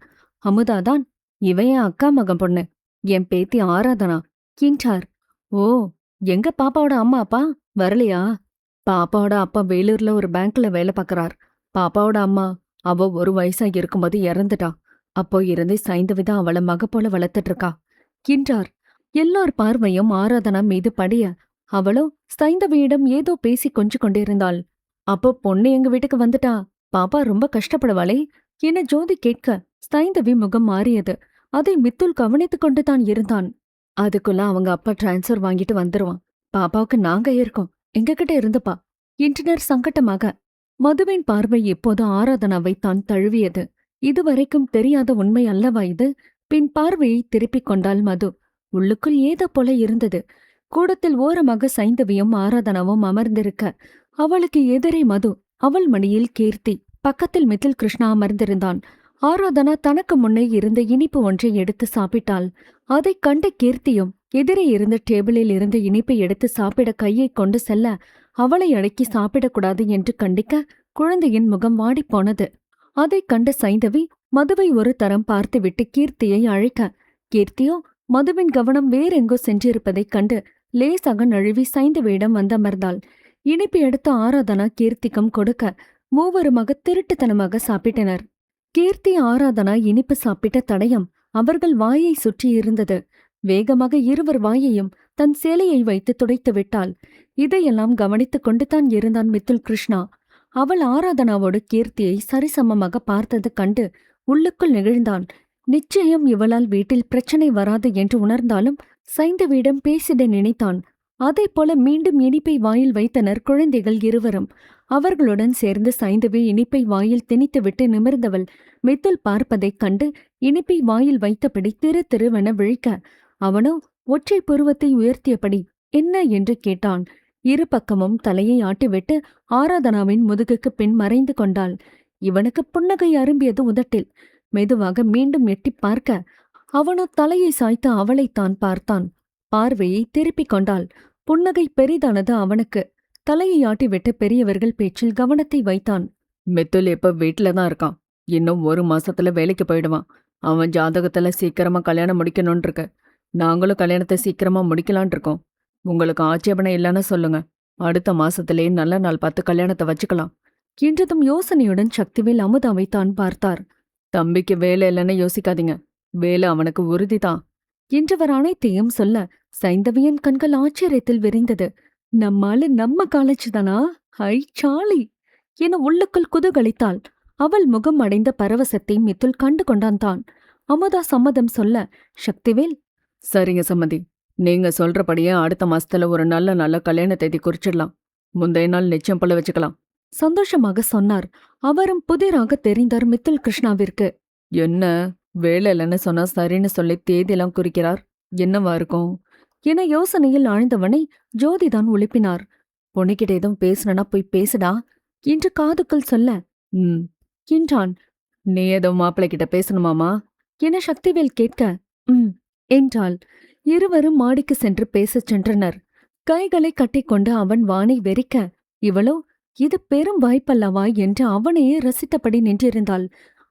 அமுதாதான், இவன் என் அக்கா மகன் பொண்ணு, என் பேத்தி ஆராதனா என்றார். ஓ எங்க பாப்பாவோட அம்மா அப்பா வரலையா? பாப்பாவோட அப்பா வேலூர்ல ஒரு பேங்க்ல வேலை பார்க்கறார். பாப்பாவோட அம்மா அவ 1 வயசா இருக்கும்போது இறந்துட்டா. அப்போ இருந்தே சைந்தவி தான் அவள மக போல வளர்த்துட்டு இருக்கா என்றார். எல்லார் பார்வையும் ஆராதனா மீது படிய அவளோ சைந்தவியிடம் ஏதோ பேசி கொஞ்சிக் கொண்டிருந்தாள். அப்போ பொண்ணு எங்க வீட்டுக்கு வந்துட்டா, பாப்பா ரொம்ப கஷ்டப்படுவாளே என ஜோதி கேட்க சைந்தவி முகம் மாறியது. அதை மித்துல் கவனித்துக் கொண்டுதான் இருந்தான். அதுக்குள்ள அவங்க அப்பா டிரான்ஸ்ஃபர் வாங்கிட்டு வந்துருவான். பாப்பாவுக்கு நாங்க இருக்கோம், எங்ககிட்ட இருந்துப்பா என்றனர் சங்கட்டமாக. மதுவின் பார்வை இப்போது ஆராதனாவை தான் தழுவியது. இதுவரைக்கும் தெரியாத உண்மை அல்லவா இது? பின் பார்வையை திருப்பிக் கொண்டாள் மது. உள்ளுக்குள் ஏதோ போல இருந்தது. கூடத்தில் ஓரமாக சைந்தவியும் ஆராதனாவும் அமர்ந்திருக்க அவளுக்கு எதிரே மது, அவள் மடியில் கீர்த்தி, பக்கத்தில் மிதில் கிருஷ்ணா அமர்ந்திருந்தான். ஆராதனா தனக்கு முன்னே இருந்த இனிப்பு ஒன்றை எடுத்து சாப்பிட்டாள். அதைக் கண்ட கீர்த்தியும் எதிரே இருந்த டேபிளில் இருந்த இனிப்பை எடுத்து சாப்பிட கையை கொண்டு செல்ல அவளை அடக்கி சாப்பிடக்கூடாது என்று கண்டிக்க குழந்தையின் முகம் வாடிப்போனது. அதைக் கண்ட சைந்தவி மதுவை ஒரு தரம் பார்த்துவிட்டு கீர்த்தியை அழைக்க, கீர்த்தியோ மதுவின் கவனம் வேறெங்கோ சென்றிருப்பதைக் கண்டு லேசாக நழுவி சைந்தவியிடம் வந்தமர்ந்தாள். இனிப்பு எடுத்து ஆராதனா கீர்த்திக்கும் கொடுக்க மூவருமாக திருட்டுத்தனமாக சாப்பிட்டனர். கீர்த்தி ஆராதனா இனிப்பு சாப்பிட்ட தடயம் அவர்கள் வாயை சுற்றியிருந்தது. வேகமாக இருவர் வாயையும் தன் சேலையை வைத்து துடைத்து விட்டாள். இதையெல்லாம் கவனித்துக் கொண்டு தான் இருந்தான் மித்துல் கிருஷ்ணா. அவள் ஆராதனாவோடு கீர்த்தியை சரிசமமாக பார்த்தது கண்டு உள்ளுக்குள் நெகிழ்ந்தான். நிச்சயம் இவளால் வீட்டில் பிரச்சனை வராது என்று உணர்ந்தாலும் சைந்தவியிடம் பேசிட நினைத்தான். அதைப்போல மீண்டும் இனிப்பை வாயில் வைத்தனர் குழந்தைகள் இருவரும். அவர்களுடன் சேர்ந்து சைந்தவி இனிப்பை வாயில் திணித்துவிட்டு நிமிர்ந்தவள் மித்துல் பார்ப்பதைக் கண்டு இனிப்பை வாயில் வைத்தபடி திரு திருவென விழிக்க, அவனோ ஒற்றை புருவத்தை உயர்த்தியபடி என்ன என்று கேட்டான். இரு பக்கமும் தலையை ஆட்டிவிட்டு ஆராதனாவின் முதுகுக்கு பின் மறைந்து கொண்டாள். இவனுக்கு புன்னகை அரும்பியது உதட்டில். மெதுவாக மீண்டும் எட்டிப் பார்க்க அவனோ தலையை சாய்த்து அவளைத்தான் பார்த்தான். பார்வையை திருப்பிக் கொண்டாள். புன்னகை பெரிதானது அவனுக்கு. தலையை ஆட்டிவிட்டு பெரியவர்கள் பேச்சில் கவனத்தை வைத்தான். மித்துல் இப்ப வீட்டுல தான் இருக்கான். இன்னும் 1 மாசத்துல வேலைக்கு போயிடுவான். அவன் ஜாதகத்துல சீக்கிரமா கல்யாணம் முடிக்கணும்னு இருக்கு. நாங்களும் கல்யாணத்தை சீக்கிரமா முடிக்கலான் இருக்கோம். உங்களுக்கு ஆட்சேபனை இல்லைன்னு சொல்லுங்க. அடுத்த மாசத்திலே நல்ல நாள் பார்த்து கல்யாணத்தை வச்சுக்கலாம் என்றதும் யோசனையுடன் சக்திவேல் அமுதாவை தான் பார்த்தார். தம்பிக்கு வேலை இல்லைன்னு யோசிக்காதீங்க, வேலை அவனுக்கு உறுதிதான் என்றவர் அனைத்தையும் சொல்ல சைந்தவியின் கண்கள் ஆச்சரியத்தில் விரிந்தது. நம்மால நம்ம காலேஜ் தானா? ஹை சாலி என உள்ளுக்குள் குதூகலித்தாள். அவள் முகம் அடைந்த பரவசத்தை மித்துல் கண்டு கொண்டான் தான். அமுதா சம்மதம் சொல்ல சக்திவேல், சரிங்க சம்மதி, நீங்க சொல்றபடியே அடுத்த மாசத்துல ஒரு நல்ல கல்யாண தேதி குறிச்சிடலாம். முந்தைய நாள் நிச்சயம் போல வச்சுக்கலாம் சந்தோஷமாக சொன்னார். அவரும் புதிராக தெரிந்தார் மித்துல் கிருஷ்ணாவிற்கு. என்ன வேலை இல்லைன்னு சொன்னா சரின்னு சொல்லி தேதியெல்லாம் குறிக்கிறார், என்னவா இருக்கும் என யோசனையில் ஆழ்ந்தவனை ஜோதிதான் உழுப்பினார். பொண்ணுகிட்ட எதுவும் பேசணும்னா போய் பேசுடா என்று காதுக்குள் சொல்ல என்றான். நீ ஏதோ மாப்பிள்ளை கிட்ட பேசணுமாமா என சக்திவேல் கேட்க என்றாள். இருவரும் மாடிக்கு சென்று பேசச் சென்றனர். கைகளை கட்டிக்கொண்டு அவன் வானை வெறிக்க இவளோ இது பெரும் வாய்ப்பல்லவா என்று அவனையே ரசித்தபடி நின்றிருந்தாள்.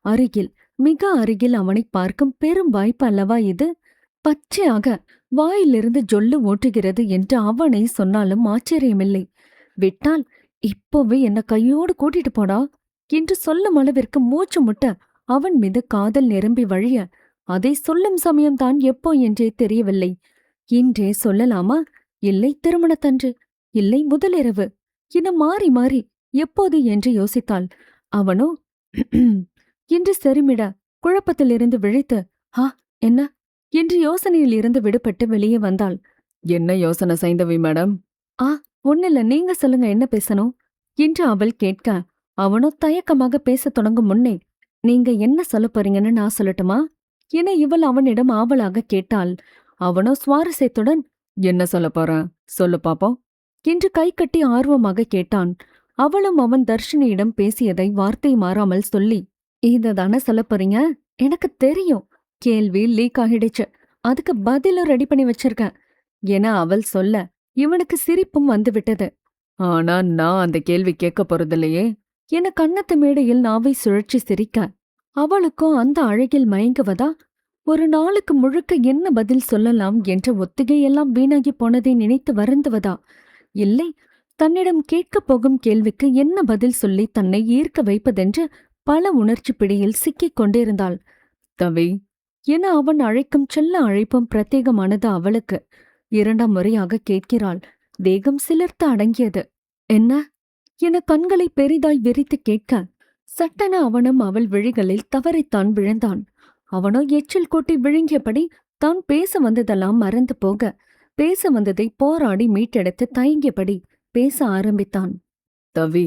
அருகில் மிக அருகில் அவனை பார்க்கும் பெரும் வாய்ப்பு அல்லவா இது? பச்சையாக வாயிலிருந்து ஜொல்லு ஓட்டுகிறது என்று அவனை சொன்னாலும் ஆச்சரியமில்லை. விட்டால் இப்போவே என்ன கையோடு கூட்டிட்டு போடா என்று சொல்லும் அளவிற்கு மூச்சு முட்ட அவன் மீது காதல் நிரம்பி வழிய அதை சொல்லும் சமயம்தான் எப்போ என்றே தெரியவில்லை. இன்றே சொல்லலாமா, இல்லை திருமணத்தன்று, இல்லை முதலிரவு என மாறி மாறி எப்போது என்று யோசித்தாள். அவனோ என்று செருமிட குழப்பத்திலிருந்து விழித்து என்ன என்று யோசனையில் இருந்து விடுபட்டு வெளியே வந்தாள். என்ன யோசனை சைந்தவி மேடம்? ஒன்னில்ல, நீங்க சொல்லுங்க, என்ன பேசணும் என்று அவள் கேட்க அவனோ தயக்கமாக பேசத் தொடங்கும் முன்னே நீங்க என்ன சொல்ல போறீங்கன்னு நான் சொல்லட்டுமா என இவள் அவனிடம் ஆவலாக கேட்டாள். அவனோ சுவாரஸ்யத்துடன் என்ன சொல்ல போற சொல்லு பாப்போம் என்று கை கட்டி ஆர்வமாக கேட்டான். அவளும் அவன் தர்ஷினியிடம் பேசியதை வார்த்தை மாறாமல் சொல்லி இததானே சொல்ல போறீங்க, எனக்கு தெரியும், கேள்வி லீக் ஆகிடுச்சு, அதுக்கு பதிலும் ரெடி பண்ணி வச்சிருக்கேன் என அவள் சொல்ல இவனுக்கு சிரிப்பும் வந்துவிட்டது. ஆனா நான் அந்த கேள்வி கேட்க போறதில்லையே என கன்னத்து மேடையில் நாவை சுழற்சி சிரிக்க அவளுக்கும் அந்த அழகில் மயங்குவதா ஒரு நாளுக்கு முழுக்க என்ன பதில் சொல்லலாம் என்ற ஒத்திகையெல்லாம் வீணாகி போனதை நினைத்து வருந்துவதா, இல்லை தன்னிடம் கேட்கப் போகும் கேள்விக்கு என்ன பதில் சொல்லி தன்னை ஈர்க்க வைப்பதென்று பல உணர்ச்சி பிடியில் சிக்கிக் கொண்டிருந்தாள். தவி என அவன் அழைக்கும் செல்ல அழைப்பும் பிரத்யேகமானது அவளுக்கு. இரண்டாம் முறையாக கேட்கிறாள். தேகம் சிலிர்த்து அடங்கியது. என்ன என கண்களை பெரிதாய் விரித்து கேட்க, சட்டென அவனும் அவள் விழிகளில் தவறித்தான் விழுந்தான். அவனோ எச்சில் கூட்டி விழுங்கியபடி தான் பேச வந்ததெல்லாம் மறந்து போக, பேச வந்ததை போராடி மீட்டெடுத்து தயங்கியபடி பேச ஆரம்பித்தான். தவி,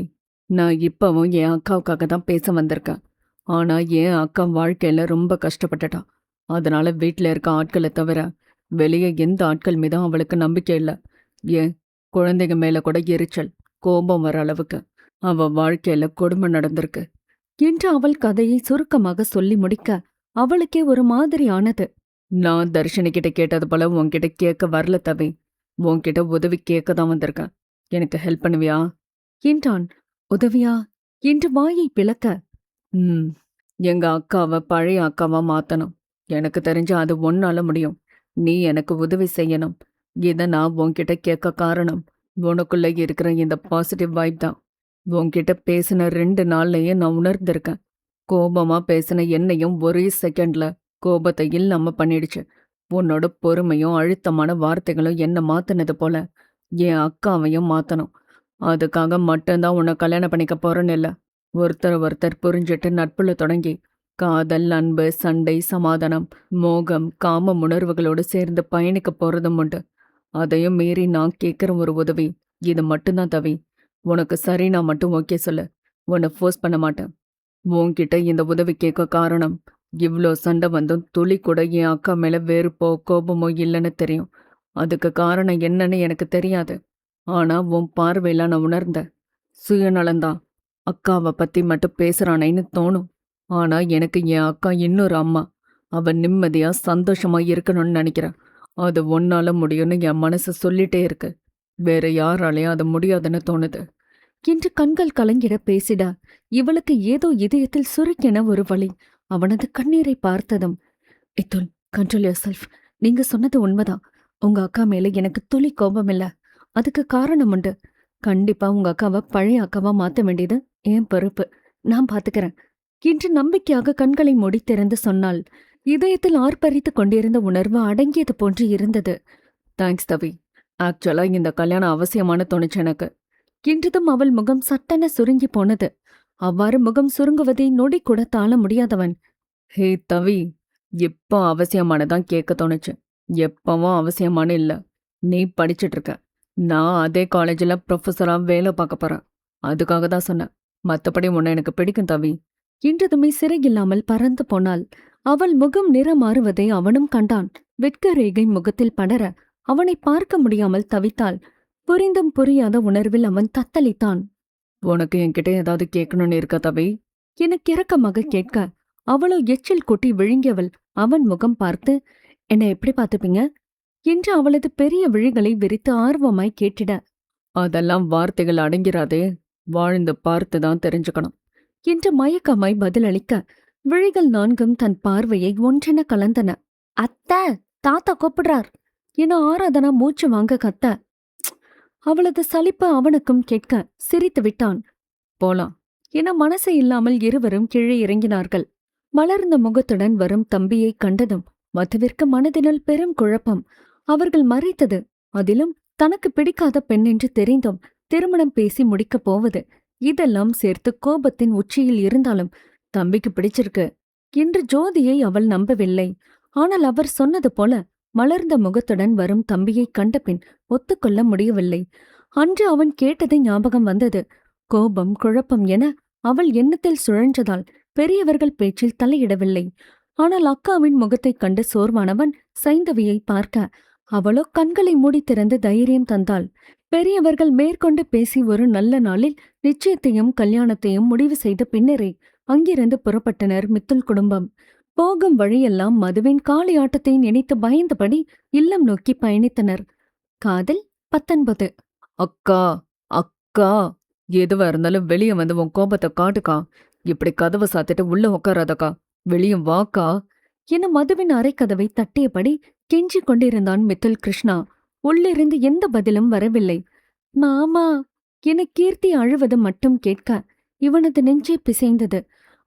நான் இப்பவும் என் அக்காவுக்காக தான் பேச வந்திருக்கேன். ஆனா என் அக்கா வாழ்க்கையில ரொம்ப கஷ்டப்பட்டுட்டா. அதனால வீட்டில் இருக்க ஆட்களை தவிர வெளியே எந்த ஆட்கள் மீதும் அவளுக்கு நம்பிக்கை இல்லை. ஏன் குழந்தைங்க மேல கூட எரிச்சல், கோபம் வர அளவுக்கு அவ வாழ்க்கையில கொடுமை நடந்திருக்கு என்று அவள் கதையை சுருக்கமாக சொல்லி முடிக்க அவளுக்கே ஒரு மாதிரி ஆனது. நான் தர்ஷினி கிட்ட கேட்டது போல உன்கிட்ட கேட்க வரல தவி. உன்கிட்ட உதவி கேட்க தான் வந்திருக்கேன். எனக்கு ஹெல்ப் பண்ணுவியா என்றான். உதவியா என்று வாயை பிளக்க, எங்க அக்காவை பழைய அக்காவா மாத்தணும். எனக்கு தெரிஞ்ச அது ஒன்னால முடியும். நீ எனக்கு உதவி செய்யணும். இதை நான் உன்கிட்ட கேட்க காரணம் உனக்குள்ள இருக்கிற இந்த பாசிட்டிவ் வைப் தான். உன்கிட்ட பேசின 2 நாள்லயே நான் உணர்ந்திருக்கேன். கோபமா பேசின என்னையும் ஒரே செகண்ட்ல கோபத்தை இல்லாம பண்ணிடுச்சு. உன்னோட பொறுமையும் அழுத்தமான வார்த்தைகளும் என்ன மாத்தினது போல என் அக்காவையும் மாத்தணும். அதுக்காக மட்டும்தான் உன்னை கல்யாணம் பண்ணிக்க போறேன்னு இல்லை. ஒருத்தர் புரிஞ்சிட்டு நட்புல தொடங்கி காதல், அன்பு, சண்டை, சமாதானம், மோகம், காம உணர்வுகளோடு சேர்ந்து பயணிக்க போறதும் உண்டு. அதையும் மீறி நான் கேட்குற ஒரு உதவி இது மட்டும்தான் தவி. உனக்கு சரினா மட்டும் ஓகே சொல்லு. உன்னை ஃபோர்ஸ் பண்ண மாட்டேன். உன்கிட்ட இந்த உதவி கேட்க காரணம், இவ்ளோ சண்டை வந்தும் துளி கூட என் அக்கா மேல வெறுப்போ கோபமோ இல்லைன்னு தெரியும். அதுக்கு காரணம் என்னன்னு எனக்கு தெரியாது. ஆனா உன் பார்வையில நான் உணர்ந்தேன். சுயநலந்தான் அக்காவை பத்தி மட்டும் பேசுறானேன்னு தோணும். ஆனா எனக்கு என் அக்கா இன்னொரு அம்மா. அவ நிம்மதியா சந்தோஷமா இருக்கணும்னு நினைக்கிறேன். அது ஒன்னால முடியும்னு என் மனசு சொல்லிட்டே இருக்கு. வேற யாராலையும் அது முடியாதுன்னு தோணுது என்று கண்கள் கலங்கிட பேசிட, இவளுக்கு ஏதோ இதயத்தில் சுருக்கென ஒரு வலி. அவனது கண்ணீரை பார்த்ததும், இத்துல் கண்ட்ரோல் யுவர் செல்ஃப். நீங்க சொன்னது உண்மைதான். உங்க அக்கா மேல எனக்கு துளி கோபம் இல்ல. அதுக்கு காரணம் உண்டு. கண்டிப்பா உங்க அக்காவை பழைய அக்காவா மாத்த வேண்டியது என் பொறுப்பு. நான் பாத்துக்கிறேன் என்று நம்பிக்கையாக கண்களை மூடி திறந்து சொன்னாள். இதயத்தில் ஆர்ப்பரித்துக் கொண்டிருந்த உணர்வு அடங்கியது போன்று இருந்தது. தேங்க்ஸ் தவி. ஆக்சுவலா இந்த கல்யாணம் அவசியமான தோணுச்சு எனக்கு என்றதும் அவள் முகம் சட்டென சுருங்கி போனது. அவ்வாறு முகம் சுருங்குவதை நொடி கூட தாழ முடியாதவன், ஹே தவி, எப்போ அவசியமானதான் கேட்க தோணுச்சு. எப்பவும் அவசியமான இல்ல. நீ படிச்சிட்டு இருக்க. நான் அதே காலேஜில் ப்ரொஃபஸரா வேலை பார்க்க போறேன். அதுக்காக தான் சொன்னேன். மற்றபடி உன்னை எனக்கு பிடிக்கும் தவி என்றதுமே சிறையில்லாமல் பறந்து போனாள். அவள் முகம் நிறம் மாறுவதை அவனும் கண்டான். வெட்க ரேகை முகத்தில் படர அவனை பார்க்க முடியாமல் தவித்தாள். புரிந்தும் புரியாத உணர்வில் அவன் தத்தளித்தான். உனக்கு என்கிட்ட ஏதாவது கேட்கணும்னு இருக்க தவி என கிறக்கமாக கேட்க, அவளோ எச்சில் கொட்டி விழுங்கியவள் அவன் முகம் பார்த்து, என்னை எப்படி பார்த்துப்பீங்க என்று அவளது பெரிய விழிகளை விரித்து ஆர்வமாய் கேட்டிட, அதெல்லாம் வார்த்தைகள் அடங்கிறாதே, வாழ்ந்து பார்த்துதான் தெரிஞ்சுக்கணும் என்று மயக்கமாய் பதிலளிக்க, விழிகள் 4ம் தன் பார்வையை ஒன்றென கலந்தன. அத்த, தாத்தா கூப்பிடுறார் என ஆராதனா மூச்சு வாங்க கத்த, அவளது சலிப்பு அவனுக்கும் கேட்க சிரித்து விட்டான். போலாம் என மனசு இல்லாமல் இருவரும் கீழே இறங்கினார்கள். மலர்ந்த முகத்துடன் வரும் தம்பியை கண்டதும் மதுவிற்கு மனதினுள் பெரும் குழப்பம். அவர்கள் மறைத்தது, அதிலும் தனக்கு பிடிக்காத பெண் என்று தெரிந்தும் திருமணம் பேசி முடிக்கப் போவது, இதெல்லாம் சேர்த்து கோபத்தின் உச்சியில் இருந்தாலும் தம்பிக்கு பிடிச்சிருக்கு என்று ஜோதியை அவள் நம்பவில்லை. ஆனால் அவர் சொன்னது போல மலர்ந்த முகத்துடன் வரும் தம்பியை கண்டபின் ஒத்துக்கொள்ள முடியவில்லை. அன்று அவன் கேட்டது ஞாபகம் வந்தது. கோபம், குழப்பம் என அவள் எண்ணத்தில் சுழன்றதால் பெரியவர்கள் பேச்சில் தலையிடவில்லை. ஆனால் அக்காவின் முகத்தைக் கண்டு சோர்வானவன் சைந்தவியை பார்க்க, அவளோ கண்களை மூடி திறந்து தைரியம் தந்தாள். பெரியவர்கள் மேற்கொண்டு பேசி ஒரு நல்ல நாளில் நிச்சயத்தையும் கல்யாணத்தையும் முடிவு செய்த பின்னரே அங்கிருந்து புறப்பட்டனர் மித்துல் குடும்பம். போகும் வழியெல்லாம் மதுவின் காளி ஆட்டத்தை நினைத்து பயந்தபடி இல்லம் நோக்கி பயணித்தனர். காதல் 19. அக்கா, அக்கா, எதுவா இருந்தாலும் வெளியே வந்து உன் கோபத்தை காட்டுக்கா. இப்படி கதவை சாத்திட்டு உள்ள உட்காராதக்கா, வெளியும் வாக்கா என மதுவின் அறைக்கதவை தட்டியபடி கெஞ்சிக் கொண்டிருந்தான் மித்துல் கிருஷ்ணா. உள்ளிருந்து எந்த பதிலும் வரவில்லை. மாமா என கீர்த்தி அழுவது மட்டும் கேட்க இவனது நெஞ்சே பிசைந்தது.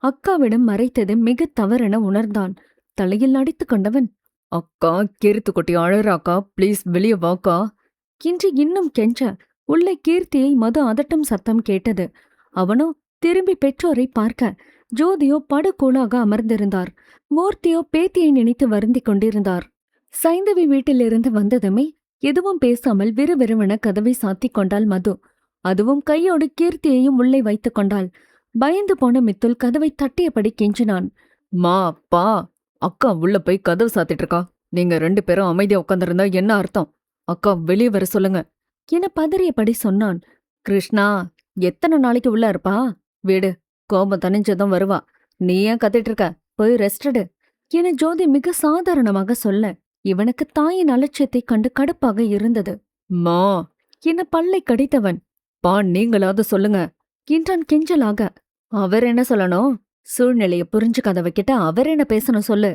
அக்காவிடம் மறைத்தது மிக தவறென உணர்ந்தான். தலையில் அடித்துக் கொண்டவன், அக்கா கீர்த்து கொட்டி அழறாக்கா, ப்ளீஸ் வெளியே வாக்கா என்று இன்னும் கெஞ்ச உள்ளே கீர்த்தியை மது அதட்டும் சத்தம் கேட்டது. அவனோ திரும்பி பெற்றோரை பார்க்க ஜோதியோ படுகூலாக அமர்ந்திருந்தார். மூர்த்தியோ பேத்தியை நினைத்து வருந்திக் கொண்டிருந்தார். சைந்தவி வீட்டிலிருந்து வந்ததுமே எதுவும் பேசாமல் விறுவிறுவென கதவை சாத்திக் கொண்டாள் மது. அதுவும் கையோடு கீர்த்தியையும் உள்ளே வைத்துக் கொண்டாள். பயந்து போன மித்துல் கதவை தட்டியபடி கெஞ்சினான். மா பா, அக்கா உள்ள போய் கதவு சாத்திட்டு இருக்கா. நீங்க 2 பேரும் அமைதியா உட்கார்ந்திருந்தா என்ன அர்த்தம்? அக்கா வெளியே வர சொல்லுங்க என பதறியபடி சொன்னான். கிருஷ்ணா, எத்தனை நாளைக்கு உள்ள இருப்பா? வீடு, கோபம் தணிஞ்சதும் வருவா. நீ ஏன் கத்திட்டு இருக்க? போய் ரெஸ்ட் எடு என ஜோதி மிக சாதாரணமாக சொல்ல இவனுக்கு தாயின் அலட்சியத்தைக் கண்டு கடுப்பாக இருந்தது. மா என பல்லை கடித்தவன், பா நீங்களாவது சொல்லுங்க என்றான் கெஞ்சலாக. அவர் என்ன சொல்லணும்? சூழ்நிலைய புரிஞ்சுக்காதவகிட்ட அவர் என்ன பேசணும் சொல்லு.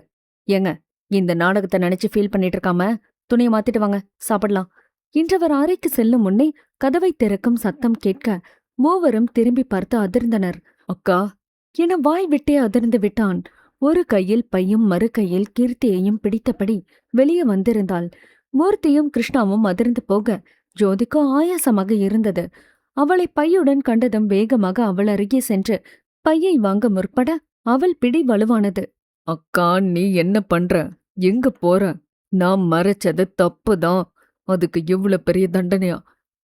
ஏங்க, இந்த நாடகத்தை நினைச்சு ஃபீல் பண்ணிட்டு இருக்காம துணியை மாத்திட்டு வாங்க, சாப்பிடலாம் என்றவர் அறைக்கு செல்லும் முன்னே கதவை திறக்கும் சத்தம் கேட்க மூவரும் திரும்பி பார்த்து அதிர்ந்தனர். அக்கா என வாய் விட்டே அதிர்ந்து விட்டான். ஒரு கையில் பையும் மறு கையில் கீர்த்தியையும் பிடித்தபடி வெளியே வந்திருந்தாள். மூர்த்தியும் கிருஷ்ணாவும் அதிர்ந்து போக ஜோதிக்கோ ஆயாசமாக இருந்தது. அவளை பையுடன் கண்டதும் வேகமாக அவள் அருகே சென்று பையை வாங்க முற்பட அவள் பிடி வலுவானது. அக்கா நீ என்ன பண்ற? எங்க போற? நான் மறைச்சது தப்புதான். அதுக்கு இவ்வளவு பெரிய தண்டனையா?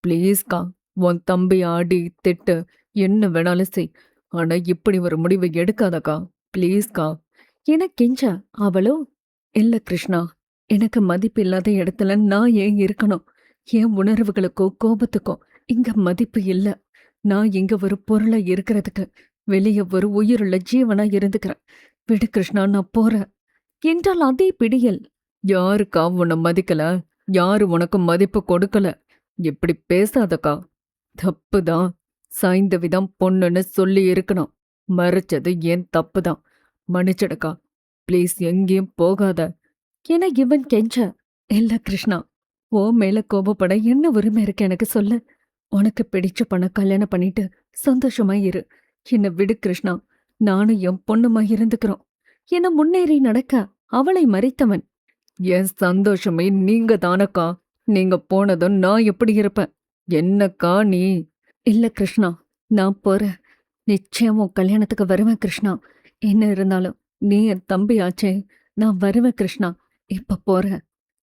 பிளீஸ்கா, உன் தம்பி ஆடி திட்டு என்ன வேணாலும் செய். ஆனா இப்படி ஒரு முடிவை எடுக்காதக்கா, பிளீஸ்கா என கெஞ்ச அவளோ, இல்ல கிருஷ்ணா, எனக்கு மதிப்பில்லாத இடத்துல நான் ஏன் இருக்கணும்? என் உணர்வுகளுக்கோ கோபத்துக்கோ இங்க மதிப்பு இல்ல. நான் இங்க ஒரு பொருளா இருக்கிறதுக்கு வெளியே ஒரு உயிருள்ள ஜீவனா இருந்துக்கிறேன். விடு கிருஷ்ணா, நான் போறேன் என்றால் அதே பிடியல். யாருக்கா உன்னை மதிக்கல? யாரு உனக்கு மதிப்பு கொடுக்கல? இப்படி பேசாதக்கா, தப்புதான். சாய்ந்தவிதான் பொண்ணுன்னு சொல்லி இருக்கணும். மறைச்சது ஏன் தப்புதான். மன்னிச்சிடக்கா, ப்ளீஸ் எங்கேயும் போகாத என இவன் கெஞ்ச, இல்ல கிருஷ்ணா, ஓ மேல கோபப்பட என்ன உரிமை இருக்கு எனக்கு சொல்லு? உனக்கு பிடிச்ச பொண்ண கல்யாணம் பண்ணிட்டு சந்தோஷமா இரு. என்ன விடு கிருஷ்ணா, நானும் என் பொண்ணுமா இருந்துக்கிறோம் என முன்னேறி நடக்க அவளை மறைத்தவன், என் சந்தோஷமே நீங்க தானக்கா. நீங்க போனதும் நான் எப்படி இருப்பேன்? என்னக்கா நீ? இல்ல கிருஷ்ணா, நான் போறேன். நிச்சயம் உன் கல்யாணத்துக்கு வருவேன் கிருஷ்ணா. என்ன இருந்தாலும் நீ என் தம்பி ஆச்சே. நான் வருவேன் கிருஷ்ணா. இப்ப போறேன்.